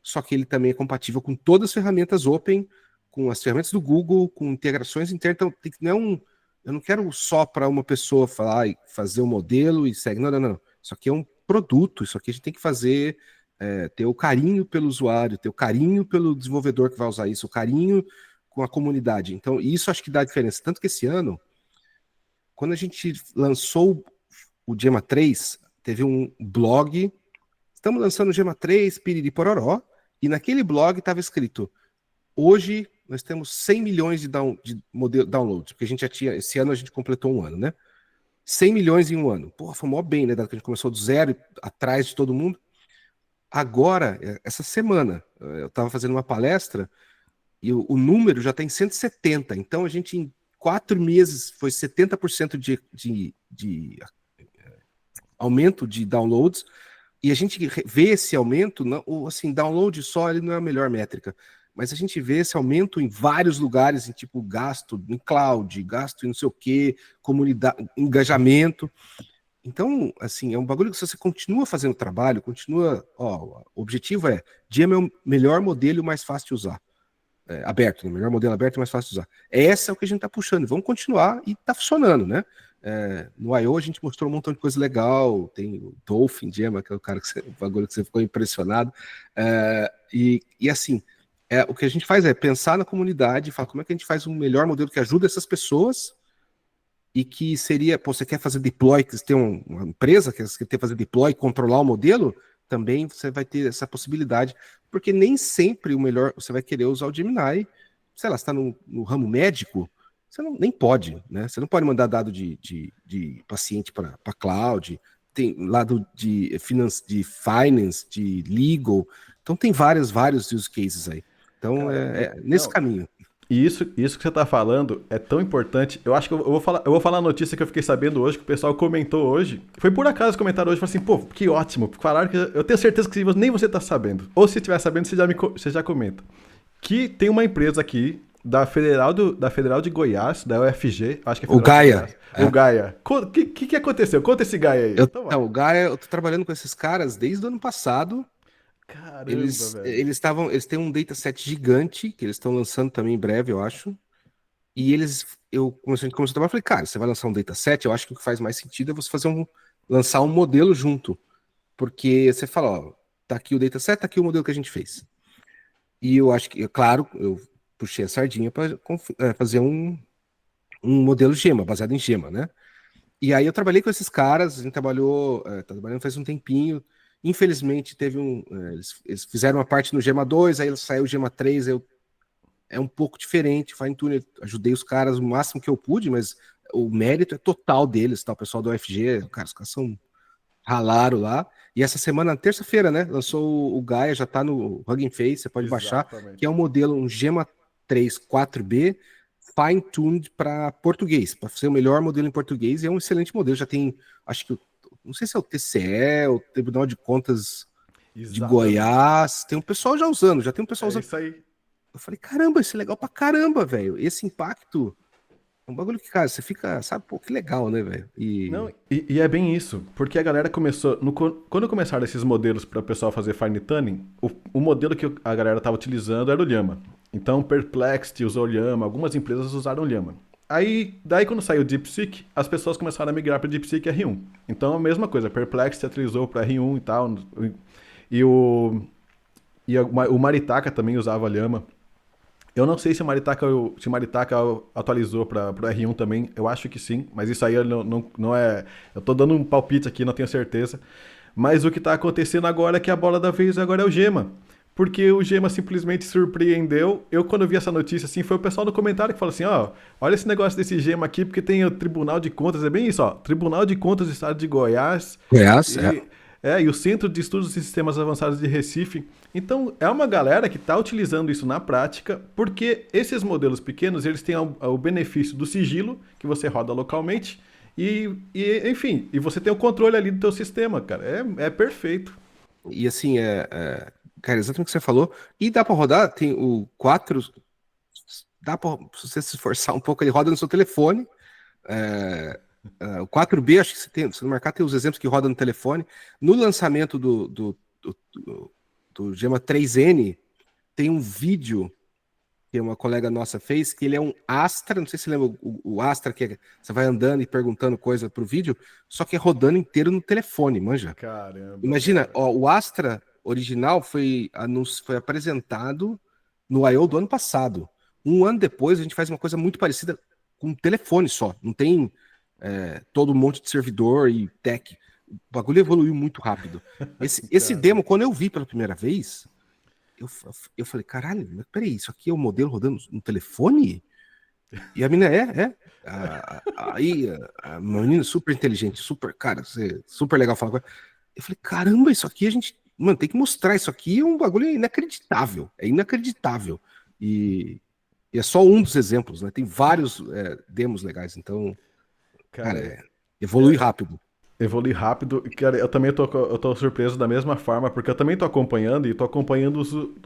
só que ele também é compatível com todas as ferramentas open, com as ferramentas do Google, com integrações internas, então não é eu não quero só para uma pessoa falar e fazer o modelo e segue. Não, não, não. Isso aqui é um produto, isso aqui a gente tem que fazer, ter o carinho pelo usuário, ter o carinho pelo desenvolvedor que vai usar isso, o carinho com a comunidade. Então, isso acho que dá diferença. Tanto que esse ano, quando a gente lançou o Gema 3, teve um blog, estamos lançando o Gema 3, piriri pororó, e naquele blog estava escrito, hoje nós temos 100 milhões de downloads, porque a gente já tinha, esse ano a gente completou um ano, né? 100 milhões em um ano. Porra, foi mó bem, né? Dado que a gente começou do zero, atrás de todo mundo. Agora, essa semana, eu estava fazendo uma palestra e o número já está em 170. Então, a gente, em 4 meses, foi 70% de aumento de downloads. E a gente vê esse aumento, não, assim, download só ele não é a melhor métrica, mas a gente vê esse aumento em vários lugares, em tipo gasto em cloud, gasto em não sei o que, comunidade, engajamento. Então, assim, é um bagulho que se você continua fazendo trabalho, continua, ó, o objetivo é, Gem é o melhor modelo mais fácil de usar. Aberto, o melhor modelo aberto e mais fácil de usar. Essa é o que a gente está puxando, vamos continuar e está funcionando, né? No I/O a gente mostrou um montão de coisa legal, tem o Dolphin Gemma, que é o cara o bagulho que você ficou impressionado, e assim, o que a gente faz é pensar na comunidade, falar como é que a gente faz um melhor modelo que ajuda essas pessoas e que seria, pô, você quer fazer deploy, que você tem uma empresa que quer fazer deploy, controlar o modelo, também você vai ter essa possibilidade, porque nem sempre o melhor, você vai querer usar o Gemini, sei lá, você está no ramo médico, você nem pode, né? Você não pode mandar dado de paciente para cloud, tem lado de finance, de legal, então tem vários use cases aí. Então, Cara, nesse não. caminho. E isso que você tá falando é tão importante. Eu acho que eu vou falar a notícia que eu fiquei sabendo hoje, que o pessoal comentou hoje. Foi por acaso comentaram hoje, falaram assim, pô, que ótimo. Falaram que eu tenho certeza que nem você tá sabendo. Ou se estiver sabendo, você já comenta. Que tem uma empresa aqui da Federal de Goiás, da UFG, acho que é O Federal de Gaia. Goiás. O Gaia. O que aconteceu? Conta esse Gaia aí. O Gaia, eu tô trabalhando com esses caras desde o ano passado. Caramba, velho. Eles têm um dataset gigante que eles estão lançando também em breve, eu acho. E a gente começou a trabalhar, eu falei, cara, você vai lançar um dataset, eu acho que o que faz mais sentido é você lançar um modelo junto. Porque você fala, ó, tá aqui o dataset, tá aqui o modelo que a gente fez. E eu acho que, claro, eu puxei a sardinha para fazer um modelo Gema, baseado em Gema, né? E aí eu trabalhei com esses caras, a gente tá trabalhando faz um tempinho. Infelizmente teve eles fizeram uma parte no Gema 2, aí saiu o Gema 3, é um pouco diferente, fine tuning, ajudei os caras o máximo que eu pude, mas o mérito é total deles, tá? O pessoal do UFG, cara, os caras ralaram lá. E essa semana, terça-feira, né, lançou o Gaia, já tá no Hugging Face, você pode baixar, que é um modelo, um Gema 3 4B, fine-tuned para português, para ser o melhor modelo em português, e é um excelente modelo. Já tem, acho que, não sei se é o TCE, o Tribunal de Contas de Goiás, tem um pessoal já usando, já tem um pessoal usando. Isso aí. Eu falei, caramba, isso é legal pra caramba, velho. Esse impacto é um bagulho que, cara, você fica, sabe, pô, que legal, né, velho? Não, e é bem isso, porque a galera começou. Quando começaram esses modelos para o pessoal fazer fine tuning, o modelo que a galera estava utilizando era o Llama. Então, Perplexity usou o Llama, algumas empresas usaram o Llama. Daí quando saiu o DeepSeek, as pessoas começaram a migrar para o DeepSeek R1. Então, a mesma coisa, Perplexity utilizou para R1 e tal. O Maritaka também usava Llama. Eu não sei se o Maritaka atualizou para o R1 também, eu acho que sim, mas isso aí não é. Eu tô dando um palpite aqui, não tenho certeza. Mas o que está acontecendo agora é que a bola da vez agora é o Gema. porque o Gema simplesmente surpreendeu. Eu, quando vi essa notícia, assim, foi o pessoal no comentário que falou assim, ó, olha esse negócio desse Gema aqui, porque tem o Tribunal de Contas, é bem isso, ó, Tribunal de Contas do Estado de Goiás, Goiás, e, e o Centro de Estudos e Sistemas Avançados de Recife. Então, é uma galera que está utilizando isso na prática, porque esses modelos pequenos, eles têm o benefício do sigilo, que você roda localmente, enfim, e você tem o controle ali do teu sistema, cara. É perfeito. E assim, cara, exatamente o que você falou. E dá para rodar, tem o 4, dá para, se você se esforçar um pouco, ele roda no seu telefone. O 4B, acho que você tem, se não marcar, tem os exemplos que roda no telefone. No lançamento do Gema 3N, tem um vídeo que uma colega nossa fez, que ele é um Astra, não sei se você lembra o Astra, você vai andando e perguntando coisa pro vídeo, só que é rodando inteiro no telefone, manja. Caramba, Imagina, cara. ó, o Astra original foi apresentado no I/O do ano passado. Um ano depois, a gente faz uma coisa muito parecida com um telefone só. Não tem todo um monte de servidor e tech. O bagulho evoluiu muito rápido. Esse Cara. demo, quando eu vi pela primeira vez, eu falei, caralho, mas peraí, isso aqui é o modelo rodando no telefone? E a menina aí a menina super inteligente, super, cara, super legal falar com ela. Eu falei, caramba, isso aqui a gente, mano, tem que mostrar, isso aqui é um bagulho inacreditável, é inacreditável. E é só um dos exemplos, né? Tem vários demos legais, então, cara, Cara, evolui rápido. evolui rápido. E, cara, eu também eu tô surpreso da mesma forma, porque eu também tô acompanhando e tô acompanhando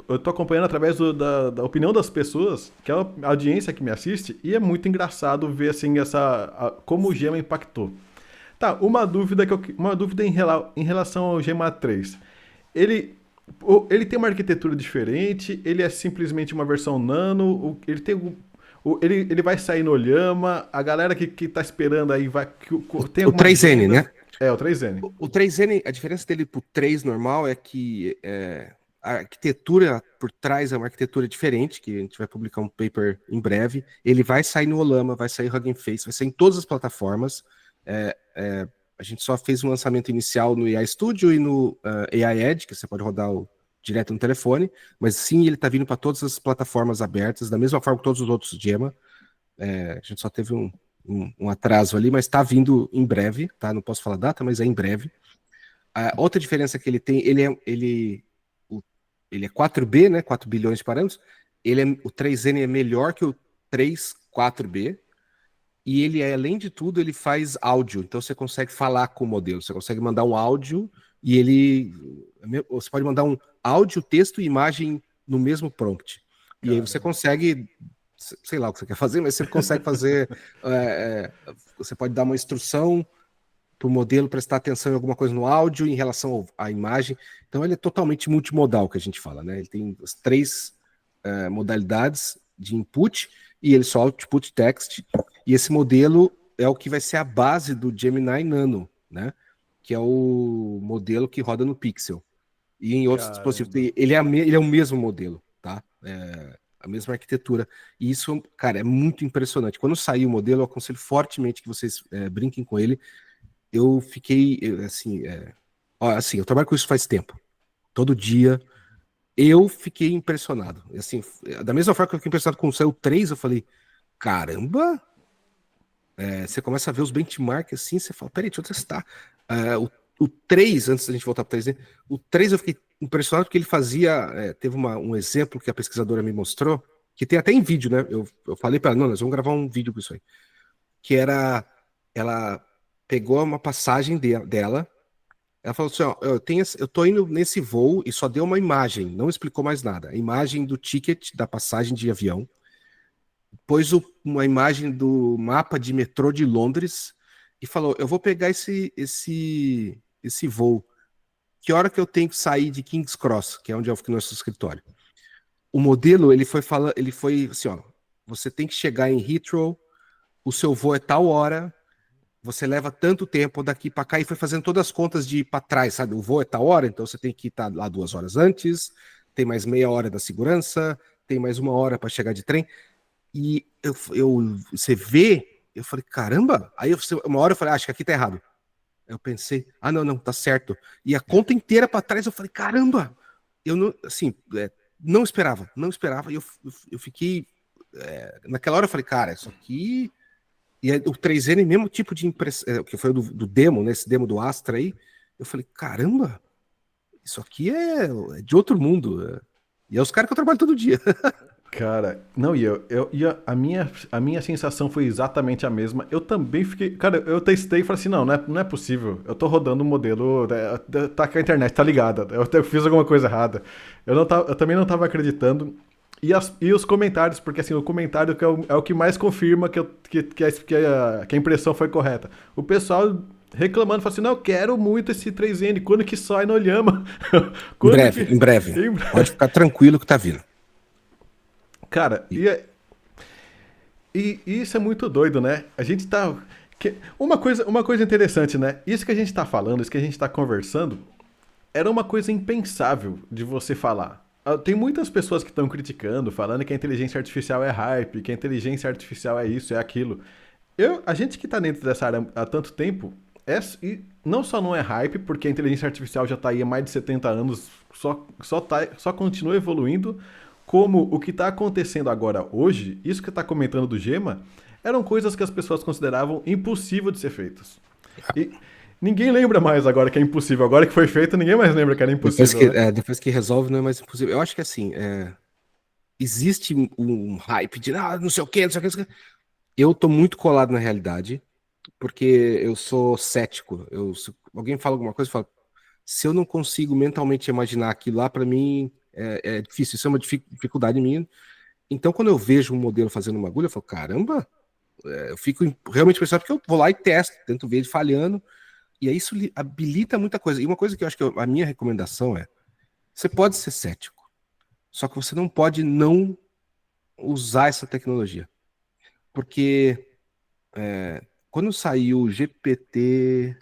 eu tô acompanhando através da opinião das pessoas, que é a audiência que me assiste, e é muito engraçado ver assim como o Gema impactou. Tá, uma dúvida em relação ao Gema 3. Ele ele tem uma arquitetura diferente, ele é simplesmente uma versão nano, ele tem ele vai sair no Olhama, a galera que tá esperando aí vai. Tem O alguma 3N, agenda? né? É, o 3N. O 3N, a diferença dele pro 3 normal é que a arquitetura por trás é uma arquitetura diferente, que a gente vai publicar um paper em breve. Ele vai sair no Olama, vai sair Hugging Face, vai sair em todas as plataformas. A gente só fez um lançamento inicial no AI Studio e no AI Edge, que você pode rodar direto no telefone, mas sim, ele está vindo para todas as plataformas abertas, da mesma forma que todos os outros Gemma. A gente só teve um atraso ali, mas está vindo em breve, tá? Não posso falar data, mas é em breve. A outra diferença que ele tem, ele é 4B, né? 4 bilhões de parâmetros. O 3N é melhor que o 3 4B. E ele, além de tudo, ele faz áudio. Então você consegue falar com o modelo. Você consegue mandar um áudio e você pode mandar um áudio, texto e imagem no mesmo prompt. E aí você Caramba. consegue, sei lá o que você quer fazer, mas você consegue fazer. Você pode dar uma instrução para o modelo prestar atenção em alguma coisa no áudio em relação à imagem. Então ele é totalmente multimodal, que a gente fala, né? Ele tem as 3 modalidades de input e ele só output text. E esse modelo é o que vai ser a base do Gemini Nano, né? Que é o modelo que roda no Pixel. E em outros dispositivos. Caramba. Ele é o mesmo modelo, tá? A mesma arquitetura. E isso, cara, é muito impressionante. Quando sair o modelo, eu aconselho fortemente que vocês brinquem com ele. Eu fiquei, assim, eu trabalho com isso faz tempo. Todo dia. Eu fiquei impressionado. Assim, da mesma forma que eu fiquei impressionado com o Cell 3, eu falei, caramba! Você começa a ver os benchmarks assim, você fala, peraí, deixa eu testar. O 3, antes da gente voltar para o 3, né? O 3 eu fiquei impressionado porque ele fazia. Teve um exemplo que a pesquisadora me mostrou, que tem até em vídeo, né? Eu falei para ela, não, nós vamos gravar um vídeo com isso aí. Que era. Ela pegou uma passagem dela. Ela falou assim: ó, eu tô indo nesse voo e só deu uma imagem, não explicou mais nada. A imagem do ticket da passagem de avião, pôs uma imagem do mapa de metrô de Londres e falou: eu vou pegar esse voo. Que hora que eu tenho que sair de King's Cross, que é onde é o nosso escritório? O modelo, ele foi assim, ó, você tem que chegar em Heathrow, o seu voo é tal hora, você leva tanto tempo daqui para cá, e foi fazendo todas as contas de ir para trás, sabe? O voo é tal hora, então você tem que estar lá 2 horas antes, tem mais meia hora da segurança, tem mais 1 hora para chegar de trem. E você vê, eu falei, caramba. Aí uma hora eu falei, acho que aqui tá errado. Eu pensei, não, tá certo. E a conta inteira para trás, eu falei, caramba, eu não, assim, não esperava, não esperava, e eu fiquei, naquela hora eu falei, cara, isso aqui, e o 3N, mesmo tipo de impressão, que foi do demo, né, esse demo do Astra aí, eu falei, caramba, isso aqui é de outro mundo, e é os caras que eu trabalho todo dia. Cara, não, a minha sensação foi exatamente a mesma. Eu também fiquei. Cara, eu testei e falei assim: não é possível. Eu tô rodando um modelo. Tá com a internet, tá ligada. Eu fiz alguma coisa errada. Eu também não tava acreditando. E os comentários, porque assim, o comentário que é o que mais confirma que a impressão foi correta. O pessoal reclamando, falando assim: não, eu quero muito esse 3N. Quando que sai no Olhama? Em Quando breve, que. em breve. Pode ficar tranquilo que tá vindo. Cara, E- e isso é muito doido, né? A gente tá. Uma coisa interessante, né? Isso que a gente tá falando, isso que a gente tá conversando, era uma coisa impensável de você falar. Tem muitas pessoas que estão criticando, falando que a inteligência artificial é hype, que a inteligência artificial é isso, é aquilo. A gente que tá dentro dessa área há tanto tempo, e não só não é hype, porque a inteligência artificial já tá aí há mais de 70 anos, só continua evoluindo, como o que está acontecendo agora hoje, isso que está comentando do Gema, eram coisas que as pessoas consideravam impossível de ser feitas. E ninguém lembra mais agora que é impossível. Agora que foi feito, ninguém mais lembra que era impossível, né? depois que resolve, não é mais impossível. Eu acho que assim, existe um hype de não sei o quê, não sei o quê, não sei o quê. Eu tô muito colado na realidade, porque eu sou cético. Se alguém fala alguma coisa, eu falo, se eu não consigo mentalmente imaginar aquilo lá, para mim é difícil, isso é uma dificuldade minha. Então, quando eu vejo um modelo fazendo uma agulha, eu falo, caramba, eu fico realmente impressionado, porque eu vou lá e testo, tento ver ele falhando, e aí isso habilita muita coisa. E uma coisa que eu acho que a minha recomendação é, você pode ser cético, só que você não pode não usar essa tecnologia. Porque quando saiu o GPT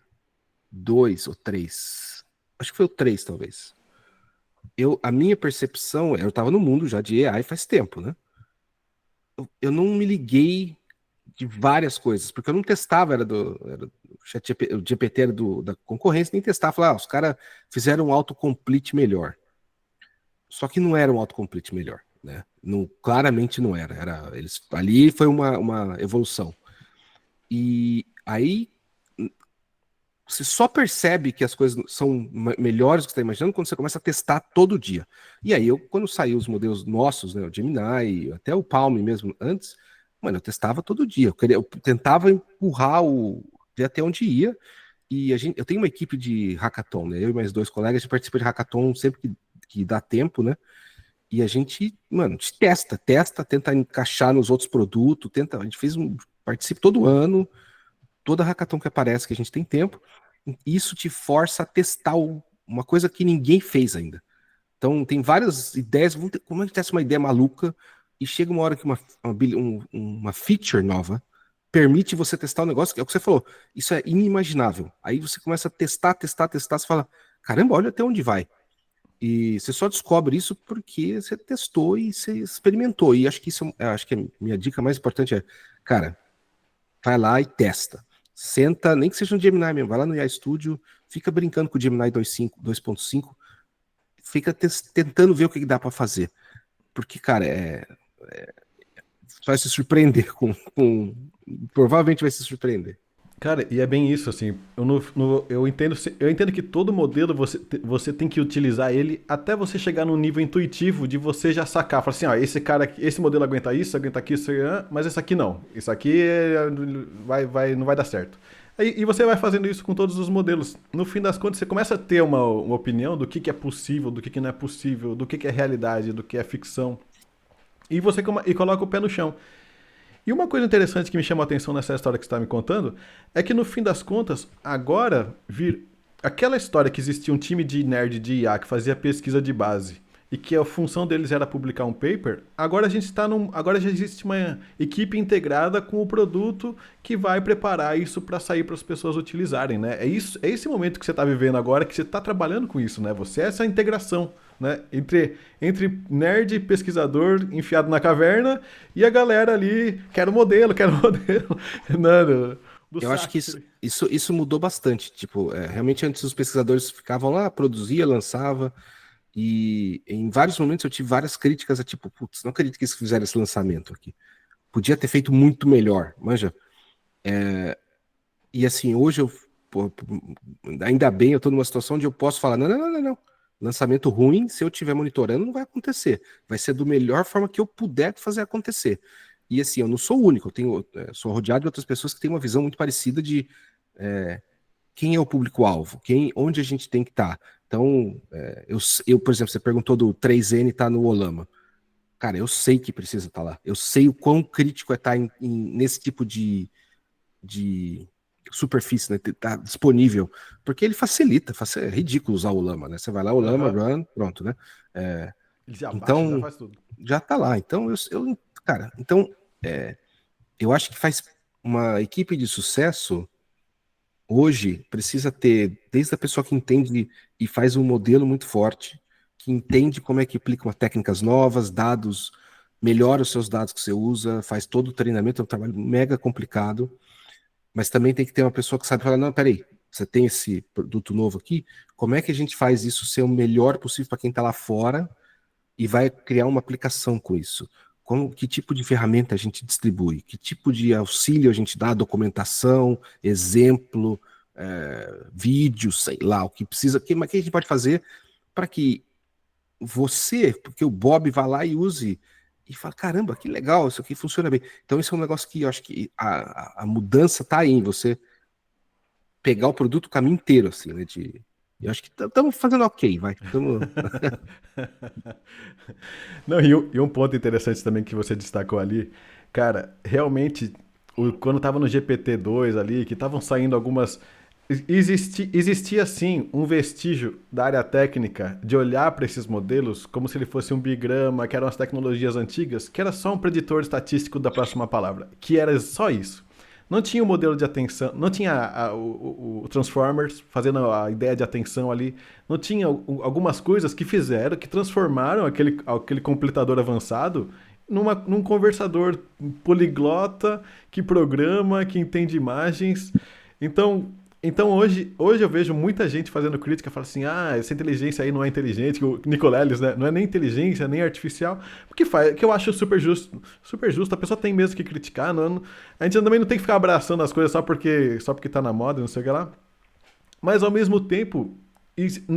2 ou 3, acho que foi o 3 talvez, a minha percepção, eu estava no mundo já de AI faz tempo, né? Eu não me liguei de várias coisas, porque eu não testava, o GPT era da concorrência, nem testava, falava, os caras fizeram um autocomplete melhor. Só que não era um autocomplete melhor, né? Não, claramente não era. Ali foi uma evolução. E aí você só percebe que as coisas são melhores do que você está imaginando quando você começa a testar todo dia. E aí, quando saiu os modelos nossos, né, o Gemini, até o Palm mesmo antes, mano, eu testava todo dia. Eu tentava empurrar ver até onde ia. E eu tenho uma equipe de hackathon, né? Eu e mais dois colegas, a gente participa de hackathon sempre que dá tempo, né? E a gente, mano, testa, tenta encaixar nos outros produtos, a gente participa todo ano, toda hackathon que aparece que a gente tem tempo, isso te força a testar uma coisa que ninguém fez ainda. Então, tem várias ideias, como é que testa uma ideia maluca e chega uma hora que uma feature nova permite você testar o negócio, que é o que você falou, isso é inimaginável. Aí você começa a testar, você fala, caramba, olha até onde vai. E você só descobre isso porque você testou e você experimentou. E acho que a minha dica mais importante é, cara, vai lá e testa. Senta, nem que seja no Gemini mesmo, vai lá no AI Studio, fica brincando com o Gemini 2.5, fica tentando ver o que dá para fazer. Porque, cara, vai se surpreender provavelmente vai se surpreender. Cara, e é bem isso, assim. Eu entendo que todo modelo você tem que utilizar ele até você chegar num nível intuitivo de você já sacar. Falar assim, ó, esse modelo aguenta isso, mas esse aqui não. Isso aqui não vai dar certo. E você vai fazendo isso com todos os modelos. No fim das contas, você começa a ter uma opinião do que é possível, do que não é possível, do que é realidade, do que é ficção. E coloca o pé no chão. E uma coisa interessante que me chamou a atenção nessa história que você está me contando é que no fim das contas, agora aquela história que existia um time de nerd de IA que fazia pesquisa de base e que a função deles era publicar um paper, agora já existe uma equipe integrada com o produto que vai preparar isso para sair para as pessoas utilizarem, né? É esse momento que você está vivendo agora que você está trabalhando com isso, né? Você é essa integração, né? Entre nerd, pesquisador enfiado na caverna e a galera ali, quero modelo, né, do Eu acho que saque. isso mudou bastante. Tipo, realmente antes os pesquisadores ficavam lá, produzia, lançava. E em vários momentos eu tive várias críticas, tipo, putz, não acredito que eles fizeram esse lançamento aqui. Podia ter feito muito melhor, manja. E assim, hoje eu, pô, ainda bem, eu tô numa situação onde eu posso falar, não, não, não, não, não. Lançamento ruim, se eu estiver monitorando, não vai acontecer. Vai ser do melhor forma que eu puder fazer acontecer. E assim, eu não sou o único, eu tenho, sou rodeado de outras pessoas que têm uma visão muito parecida de quem é o público-alvo, onde a gente tem que estar. Então, por exemplo, você perguntou do 3N estar no Olama. Cara, eu sei que precisa estar lá. Eu sei o quão crítico é estar nesse tipo de superfície, né? Tá disponível. Porque ele facilita, é ridículo usar o Lama, né? Você vai lá, o Lama, Aham. run, pronto, né? É, Ele já baixa, já então, faz tudo. já tá lá. Então, cara, então, eu acho que faz uma equipe de sucesso hoje precisa ter, desde a pessoa que entende e faz um modelo muito forte, que entende como é que aplica umas técnicas novas, dados, melhora os seus dados que você usa, faz todo o treinamento, é um trabalho mega complicado, mas também tem que ter uma pessoa que sabe falar, não, peraí, você tem esse produto novo aqui, como é que a gente faz isso ser o melhor possível para quem está lá fora e vai criar uma aplicação com isso? Que tipo de ferramenta a gente distribui? Que tipo de auxílio a gente dá? Documentação, exemplo, vídeo, sei lá, o que precisa, mas que a gente pode fazer para que você, porque o Bob vá lá e use e fala, caramba, que legal, isso aqui funciona bem. Então, isso é um negócio que eu acho que a mudança está aí, em você pegar o produto o caminho inteiro, assim, né? Eu acho que estamos fazendo ok, vai. Não, e um ponto interessante também que você destacou ali, cara, realmente, quando tava no GPT-2 ali, que estavam saindo algumas. Existia sim um vestígio da área técnica de olhar para esses modelos como se ele fosse um bigrama, que eram as tecnologias antigas, que era só um preditor estatístico da próxima palavra, que era só isso. Não tinha o modelo de atenção, não tinha o Transformers fazendo a ideia de atenção ali, não tinha algumas coisas que fizeram, que transformaram aquele completador avançado num conversador poliglota que programa, que entende imagens. Então, então hoje eu vejo muita gente fazendo crítica, fala assim, ah, essa inteligência aí não é inteligente, que o Nicoleles, né, não é nem inteligência, nem artificial, porque faz, que eu acho super justo, a pessoa tem mesmo que criticar, a gente também não tem que ficar abraçando as coisas só porque tá na moda, não sei o que lá, mas ao mesmo tempo,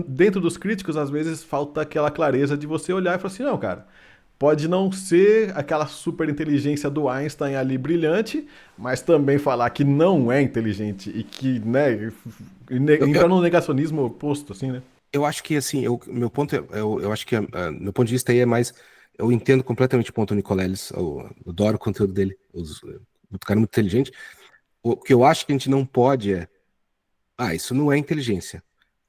dentro dos críticos, às vezes falta aquela clareza de você olhar e falar assim, não, cara, pode não ser aquela super inteligência do Einstein ali brilhante, mas também falar que não é inteligente e que, né, Eu, entrar eu, no negacionismo oposto, assim, né? eu acho que, assim, meu ponto, eu acho que, meu ponto de vista aí é mais, eu entendo completamente o ponto do Nicoleles, eu adoro o conteúdo dele, o cara é muito inteligente. O que eu acho que a gente não pode isso não é inteligência.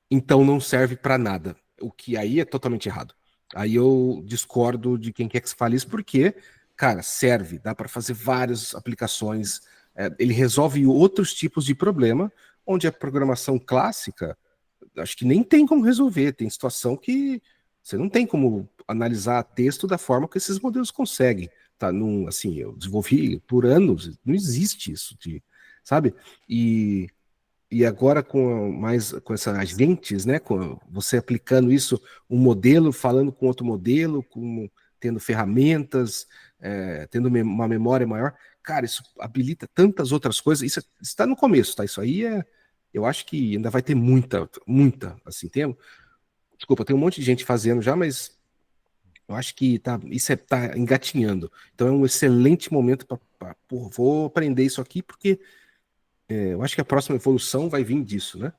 Então não serve para nada. O que aí é totalmente errado. Aí eu discordo de quem quer que se fale isso, porque, cara, serve, dá para fazer várias aplicações. Ele resolve outros tipos de problema, onde a programação clássica, acho que nem tem como resolver. Tem situação que você não tem como analisar texto da forma que esses modelos conseguem. Tá, assim, eu desenvolvi por anos, não existe isso, sabe? E agora com essas agentes, né, com você aplicando isso, um modelo falando com outro modelo, tendo ferramentas, tendo uma memória maior, cara, isso habilita tantas outras coisas. Isso está no começo, tá? Isso aí eu acho que ainda vai ter muita, assim, desculpa, tem um monte de gente fazendo já, mas eu acho que isso tá engatinhando. Então é um excelente momento para, vou aprender isso aqui porque eu acho que a próxima evolução vai vir disso, né?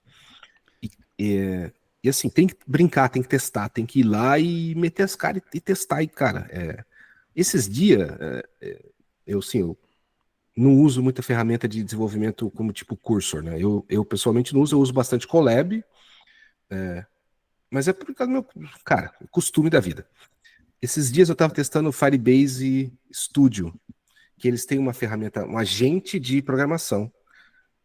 E, e, e assim, tem que brincar, tem que testar, tem que ir lá e meter as caras e testar. E, cara, esses dias, eu não uso muita ferramenta de desenvolvimento como tipo Cursor, né? Eu pessoalmente não uso, eu uso bastante Colab, mas é por causa do meu, cara, costume da vida. Esses dias eu estava testando o Firebase Studio, que eles têm uma ferramenta, um agente de programação.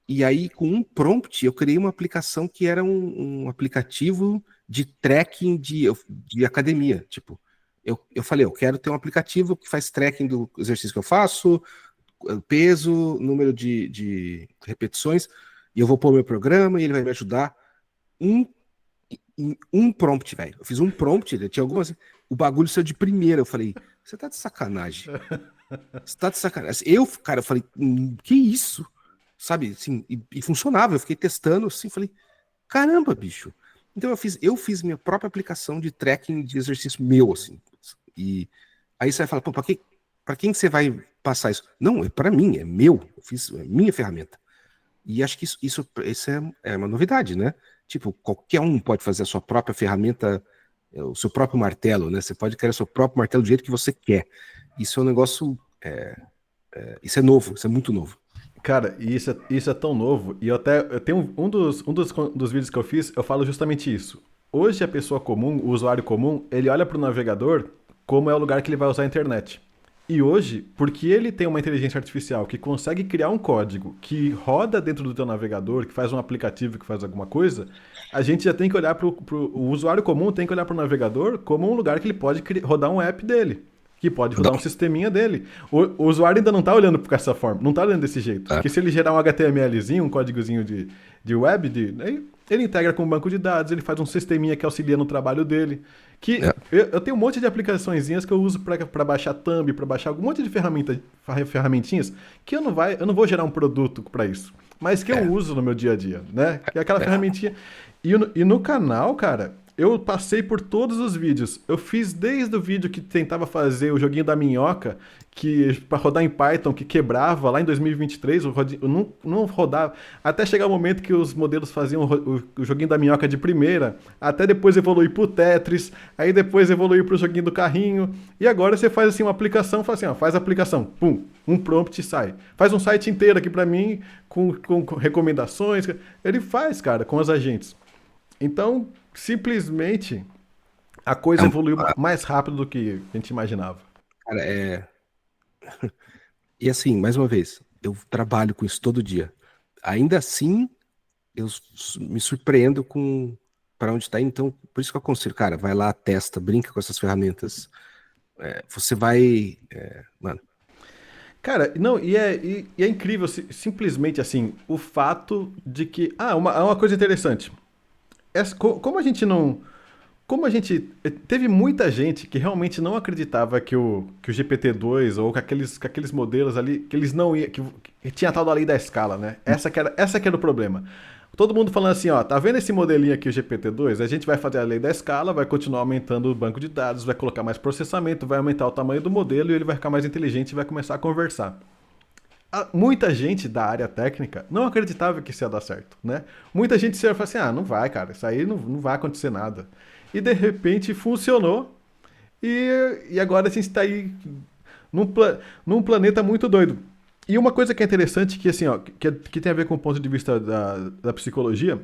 E aí, com um prompt, eu criei uma aplicação que era um aplicativo de tracking de academia. Tipo, eu falei, eu quero ter um aplicativo que faz tracking do exercício que eu faço, peso, número de repetições, e eu vou pôr meu programa e ele vai me ajudar. Um em um prompt, velho. Eu fiz um prompt, tinha algumas. O bagulho saiu de primeira. Eu falei, você tá de sacanagem. Você tá de sacanagem. Cara, eu falei, que isso? Sabe, assim, e funcionava. Eu fiquei testando, assim, falei, caramba, bicho. Então eu fiz minha própria aplicação de tracking de exercício meu, assim. E aí você vai falar, pô, pra quem que você vai passar isso? Não, é pra mim, é meu. Eu fiz, é minha ferramenta. E acho que isso é uma novidade, né? Tipo, qualquer um pode fazer a sua própria ferramenta, o seu próprio martelo, né? Você pode criar o seu próprio martelo do jeito que você quer. Isso é um negócio. Isso é novo, isso é muito novo. Cara, e isso é tão novo, e eu tenho um dos vídeos que eu fiz, eu falo justamente isso. Hoje a pessoa comum, o usuário comum, ele olha para o navegador como é o lugar que ele vai usar a internet. E hoje, porque ele tem uma inteligência artificial que consegue criar um código que roda dentro do teu navegador, que faz um aplicativo, que faz alguma coisa, a gente já tem que olhar o usuário comum tem que olhar para o navegador como um lugar que ele pode rodar um app dele, que pode rodar um sisteminha dele. O usuário ainda não está olhando por essa forma, não está olhando desse jeito. É, Porque se ele gerar um HTMLzinho, um códigozinho de web, aí ele integra com um banco de dados, ele faz um sisteminha que auxilia no trabalho dele. Que é, eu tenho um monte de aplicaçõezinhas que eu uso para baixar thumb, para baixar um monte de ferramentinhas que eu não vou gerar um produto para isso, mas que eu é, uso no meu dia a dia, né? Que é aquela é. ferramentinha. E no canal, cara, eu passei por todos os vídeos. Eu fiz desde o vídeo que tentava fazer o joguinho da minhoca, que para rodar em Python, que quebrava lá em 2023, eu não rodava. Até chegar o momento que os modelos faziam o joguinho da minhoca de primeira, até depois evoluir pro Tetris, aí depois evoluir pro joguinho do carrinho. E agora você faz assim uma aplicação, faz assim, ó, faz a aplicação, pum, um prompt e sai. Faz um site inteiro aqui para mim, com recomendações. Ele faz, cara, com os agentes. Então, simplesmente, a É coisa um- evoluiu mais rápido do que a gente imaginava. Cara, e assim, mais uma vez, eu trabalho com isso todo dia. Ainda assim, me surpreendo com para onde está. Então, por isso que eu aconselho, cara, vai lá, testa, brinca com essas ferramentas. Você vai, mano, Cara, não, e é incrível, simplesmente assim, o fato de que. Ah, uma coisa interessante. Como a gente não. Como a gente. Teve muita gente que realmente não acreditava que o GPT-2 ou com aqueles modelos ali, que eles não iam. Que tinha a tal da lei da escala, né? Essa que era o problema. Todo mundo falando assim, ó, tá vendo esse modelinho aqui, o GPT-2? A gente vai fazer a lei da escala, vai continuar aumentando o banco de dados, vai colocar mais processamento, vai aumentar o tamanho do modelo e ele vai ficar mais inteligente e vai começar a conversar. Muita gente da área técnica não acreditava que isso ia dar certo, né? Muita gente se falou assim, ah, não vai, cara, isso aí não vai acontecer nada. E de repente funcionou e agora a gente está aí num planeta muito doido. E uma coisa que é interessante, que assim, ó, que tem a ver com o ponto de vista da psicologia,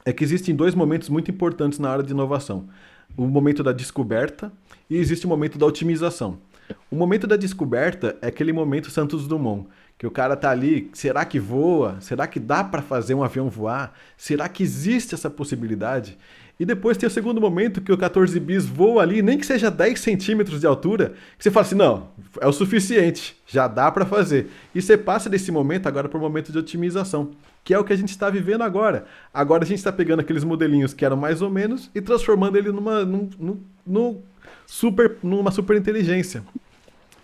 é que existem dois momentos muito importantes na área de inovação. O momento da descoberta e existe o momento da otimização. O momento da descoberta é aquele momento Santos Dumont, que o cara tá ali, será que voa? Será que dá para fazer um avião voar? Será que existe essa possibilidade? E depois tem o segundo momento que o 14 bis voa ali, nem que seja 10 centímetros de altura, que você fala assim, não, é o suficiente, já dá para fazer. E você passa desse momento agora para o momento de otimização, que é o que a gente está vivendo agora. Agora a gente está pegando aqueles modelinhos que eram mais ou menos e transformando ele numa super inteligência.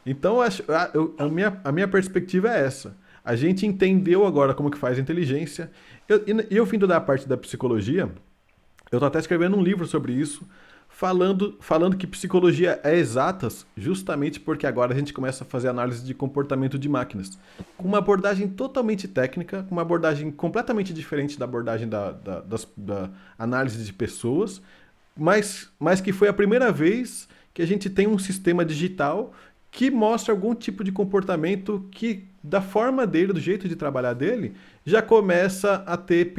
Então, a minha perspectiva é essa. A gente entendeu agora como que faz inteligência. Eu vindo da parte da psicologia, eu estou até escrevendo um livro sobre isso, falando que psicologia é exatas, justamente porque agora a gente começa a fazer análise de comportamento de máquinas. Com uma abordagem totalmente técnica, com uma abordagem completamente diferente da abordagem da análise de pessoas, mas que foi a primeira vez que a gente tem um sistema digital que mostra algum tipo de comportamento que, da forma dele, do jeito de trabalhar dele, já começa a ter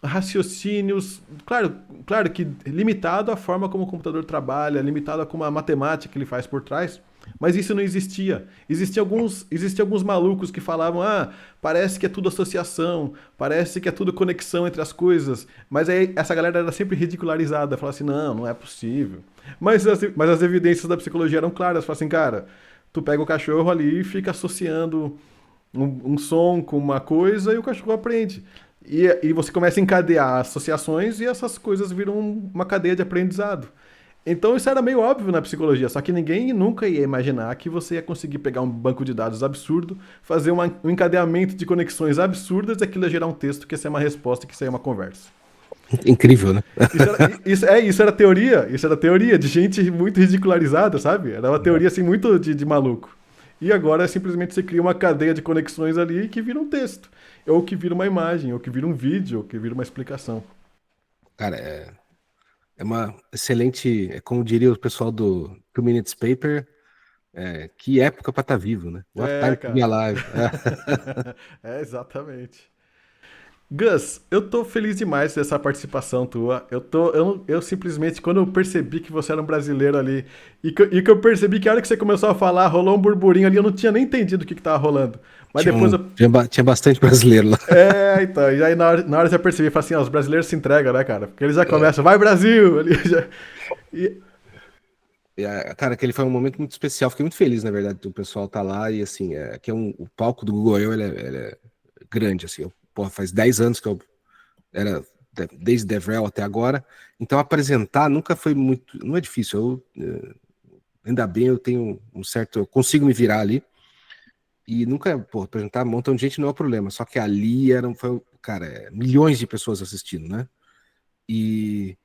raciocínios, claro que limitado à forma como o computador trabalha, limitado a como a matemática que ele faz por trás, mas isso não existia. Existiam alguns malucos que falavam, ah, parece que é tudo associação, parece que é tudo conexão entre as coisas, mas aí essa galera era sempre ridicularizada, falava assim, não é possível. Mas as evidências da psicologia eram claras, falavam assim, cara, tu pega o cachorro ali e fica associando um som com uma coisa e o cachorro aprende. E você começa a encadear associações e essas coisas viram uma cadeia de aprendizado. Então isso era meio óbvio na psicologia, só que ninguém nunca ia imaginar que você ia conseguir pegar um banco de dados absurdo, fazer um encadeamento de conexões absurdas e aquilo ia gerar um texto que ia ser uma resposta, que ia ser uma conversa. Incrível, né? Isso era teoria de gente muito ridicularizada, sabe? Era uma teoria assim muito de maluco. E agora simplesmente você cria uma cadeia de conexões ali que vira um texto, ou que vira uma imagem, ou que vira um vídeo, ou que vira uma explicação. Cara, é uma excelente, como diria o pessoal do 2 Minutes Paper, que época para estar vivo, né? What É, time to be cara. alive. É, exatamente. Gus, eu tô feliz demais dessa participação tua. Eu simplesmente, quando eu percebi que você era um brasileiro ali, e que eu percebi que a hora que você começou a falar, rolou um burburinho ali, eu não tinha nem entendido o que tava rolando. Mas depois eu. Tinha bastante brasileiro lá. É, então, e aí na hora eu já percebi, falei assim, ó, os brasileiros se entregam, né, cara? Porque eles já É. começam, vai Brasil! Ali já. E, Cara, aquele foi um momento muito especial. Fiquei muito feliz, na verdade, do pessoal estar lá. E assim, que o palco do Google I/O ele é grande, assim. Porra, faz 10 anos que eu era desde DevRel até agora. Então apresentar nunca foi muito, não é difícil. Ainda bem eu tenho um certo, eu consigo me virar ali. E nunca, pô, apresentar um montão de gente não é o problema. Só que ali cara, milhões de pessoas assistindo, né? E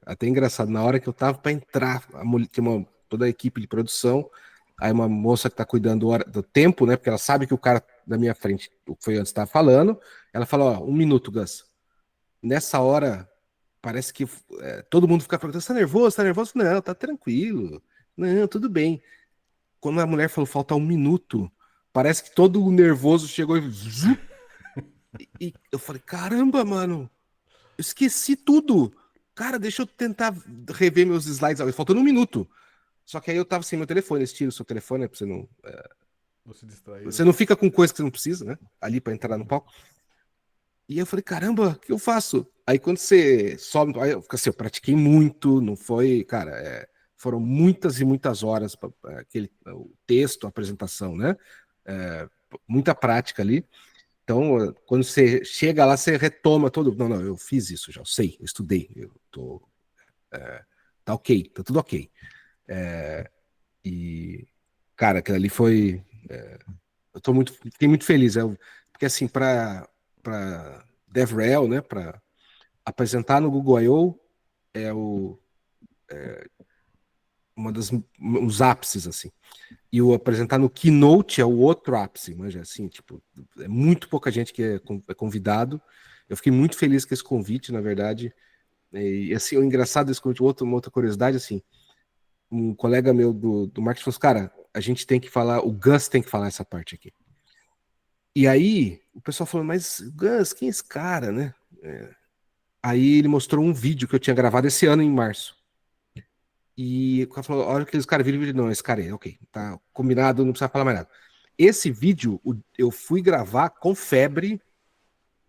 até engraçado, na hora que eu tava para entrar, toda a equipe de produção, aí uma moça que tá cuidando do tempo, né? Porque ela sabe que o cara da minha frente, o que foi antes, estava falando, ela falou, ó, 1 minuto, Gus. Nessa hora, parece que todo mundo fica perguntando, você tá nervoso? Tá nervoso? Não, tá tranquilo. Não, tudo bem. Quando a mulher falou, falta 1 minuto, parece que todo o nervoso chegou e eu falei, caramba, mano, eu esqueci tudo. Cara, deixa eu tentar rever meus slides. Faltando 1 minuto. Só que aí eu tava sem meu telefone. Eles tiram o seu telefone, né, pra você não. você distraído, Você né? não fica com coisa que você não precisa, né? Ali pra entrar no palco. E aí eu falei, caramba, o que eu faço? Aí quando você sobe, aí eu pratiquei muito, não foi, cara, foram muitas e muitas horas para o texto, a apresentação, né? É, muita prática ali. Então, quando você chega lá, você retoma todo. Não, não, eu fiz isso já, eu sei, eu estudei, eu tô. Tá ok, tá tudo ok. E, cara, aquilo ali foi. Eu fiquei muito feliz, porque assim, para DevRel, né, para apresentar no Google I/O é uma das uns ápices assim. E o apresentar no Keynote é o outro ápice, mas assim, tipo, é muito pouca gente que é convidado. Eu fiquei muito feliz com esse convite, na verdade. E assim, o engraçado desse convite, uma outra curiosidade, assim, um colega meu do marketing falou assim, cara, a gente tem que falar, o Gus tem que falar essa parte aqui. E aí, o pessoal falou, mas Gus, quem é esse cara, né? Aí ele mostrou um vídeo que eu tinha gravado esse ano, em março. E o cara falou, a hora que eles caras viram o vídeo, não, esse cara é, ok, tá combinado, não precisa falar mais nada. Esse vídeo, eu fui gravar com febre,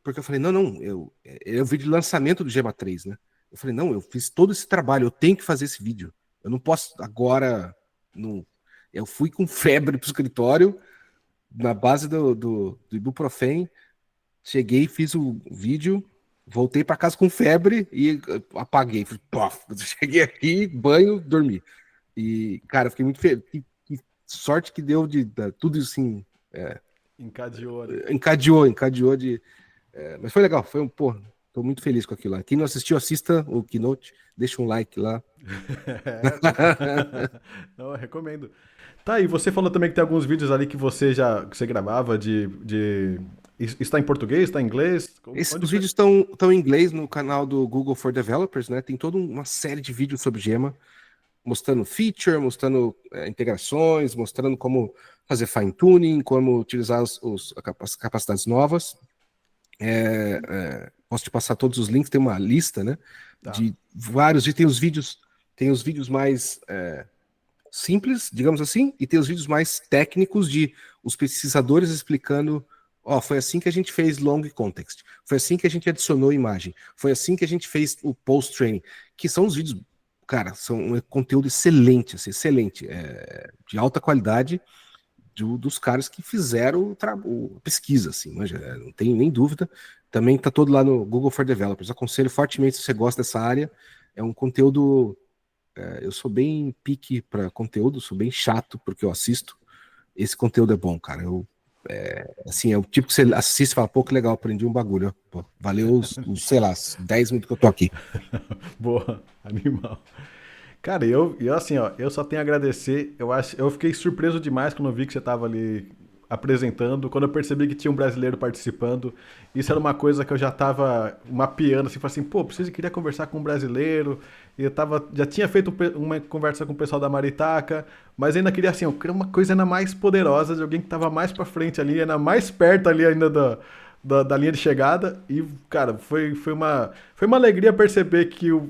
porque eu falei, não, não, é o vídeo de lançamento do Gema 3, né? Eu falei, não, eu fiz todo esse trabalho, eu tenho que fazer esse vídeo. Eu não posso agora. Não... Eu fui com febre pro escritório, na base do Ibuprofen, cheguei, fiz o vídeo, voltei para casa com febre e apaguei. Pof, cheguei aqui, banho, dormi. E, cara, fiquei muito feliz. Que sorte que deu de tudo isso assim. Encadeou, né? Encadeou de. Mas foi legal, foi pô, tô muito feliz com aquilo lá. Quem não assistiu, assista o Keynote, deixa um like lá. É, não, eu recomendo. Tá, e você falou também que tem alguns vídeos ali que você gravava de. Está em português, está em inglês? Onde Os foi? vídeos estão em inglês no canal do Google for Developers, né? Tem toda uma série de vídeos sobre Gema, mostrando feature, mostrando integrações, mostrando como fazer fine-tuning, como utilizar as capacidades novas. Posso te passar todos os links, tem uma lista, né? Tá. De vários, e tem os vídeos mais simples, digamos assim, e tem os vídeos mais técnicos de os pesquisadores explicando, ó, foi assim que a gente fez long context, foi assim que a gente adicionou imagem, foi assim que a gente fez o post training, que são os vídeos, cara, são um conteúdo excelente, assim, excelente, de alta qualidade, dos caras que fizeram a pesquisa, assim, não tem nem dúvida. Também está todo lá no Google for Developers. Aconselho fortemente se você gosta dessa área. É um conteúdo. Eu sou bem pique para conteúdo, sou bem chato porque eu assisto. Esse conteúdo é bom, cara. Assim, é o tipo que você assiste e fala, pô, que legal, aprendi um bagulho. Pô, valeu sei lá, 10 minutos que eu tô aqui. Boa, animal. Cara, eu assim, ó, eu só tenho a agradecer. Eu fiquei surpreso demais quando eu vi que você tava ali apresentando, quando eu percebi que tinha um brasileiro participando. Isso era uma coisa que eu já tava mapeando, assim, falei assim, pô, queria conversar com um brasileiro. E já tinha feito uma conversa com o pessoal da Maritaca, mas ainda queria, assim, eu queria uma coisa ainda mais poderosa, de alguém que tava mais pra frente ali, ainda mais perto ali ainda da linha de chegada. E, cara, foi uma alegria perceber que eu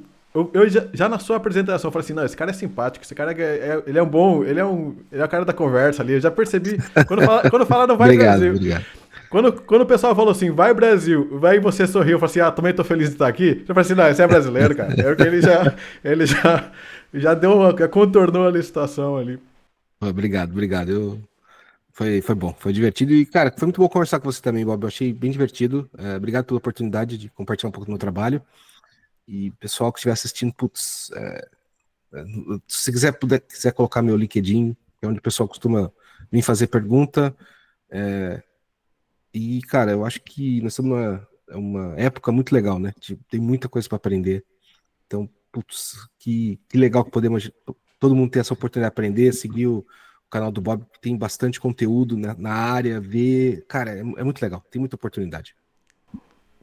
já na sua apresentação, eu falei assim, não, esse cara é simpático, esse cara ele é um bom, ele é o cara da conversa ali. Eu já percebi, quando falaram vai Obrigado, Brasil, obrigado. quando o pessoal falou assim, vai Brasil, vai e você sorriu, eu falei assim, também tô feliz de estar aqui. Eu falei assim, não, esse é brasileiro, cara. É porque ele já contornou ali a situação ali. Obrigado, obrigado. Foi bom, foi divertido. E, cara, foi muito bom conversar com você também, Bob. Eu achei bem divertido. Obrigado pela oportunidade de compartilhar um pouco do meu trabalho. E pessoal que estiver assistindo, putz, se você quiser colocar meu LinkedIn, é onde o pessoal costuma vir fazer pergunta. E, cara, eu acho que nós estamos uma época muito legal, né? Tem muita coisa para aprender. Então, putz, que legal que podemos todo mundo ter essa oportunidade de aprender, seguir o canal do Bob, que tem bastante conteúdo na área, ver. Cara, é muito legal, tem muita oportunidade.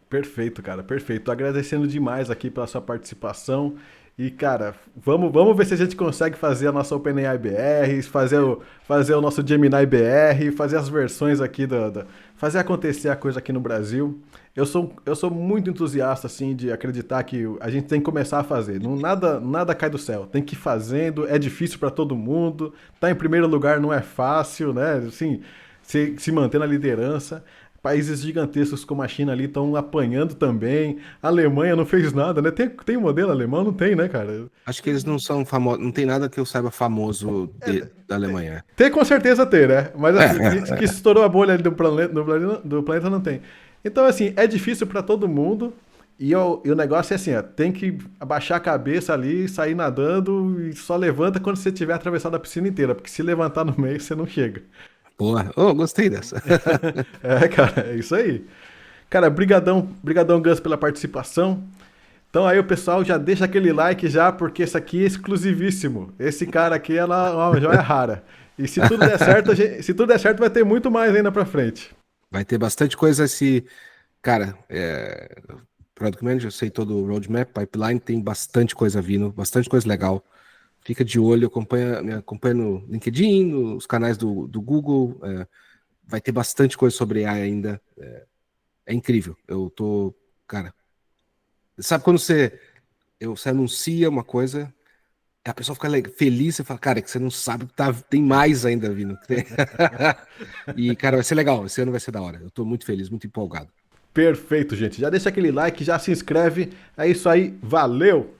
Perfeito, cara, perfeito. Tô agradecendo demais aqui pela sua participação. E, cara, vamos ver se a gente consegue fazer a nossa OpenAI BR, fazer o nosso Gemini BR, fazer as versões aqui fazer acontecer a coisa aqui no Brasil. Eu sou muito entusiasta, assim, de acreditar que a gente tem que começar a fazer. Não, nada cai do céu. Tem que ir fazendo, é difícil para todo mundo. Tá em primeiro lugar não é fácil, né? Assim, se manter na liderança. Países gigantescos como a China ali estão apanhando também. A Alemanha não fez nada, né? Tem um modelo alemão? Não tem, né, cara? Acho que eles não são famosos, não tem nada que eu saiba famoso da Alemanha. Tem com certeza ter, né? Mas É, assim, é, que estourou a bolha ali do planeta não tem. Então, assim, é difícil para todo mundo. E o negócio é assim, ó, tem que abaixar a cabeça ali, sair nadando e só levanta quando você tiver atravessado a piscina inteira, porque se levantar no meio você não chega. Porra, oh, gostei dessa. É, cara, é isso aí. Cara, brigadão Gus pela participação. Então aí o pessoal já deixa aquele like já, porque esse aqui é exclusivíssimo. Esse cara aqui é uma joia rara. E se tudo der certo, se tudo der certo, vai ter muito mais ainda pra frente. Vai ter bastante coisa cara, Product Manager, eu sei todo o roadmap, pipeline, tem bastante coisa vindo, bastante coisa legal. Fica de olho, me acompanha no LinkedIn, nos canais do Google. Vai ter bastante coisa sobre AI ainda. É incrível. Cara, sabe quando você anuncia uma coisa, a pessoa fica feliz, você fala, cara, é que você não sabe que tem mais ainda vindo. E, cara, vai ser legal, esse ano vai ser da hora. Eu tô muito feliz, muito empolgado. Perfeito, gente. Já deixa aquele like, já se inscreve. É isso aí, valeu!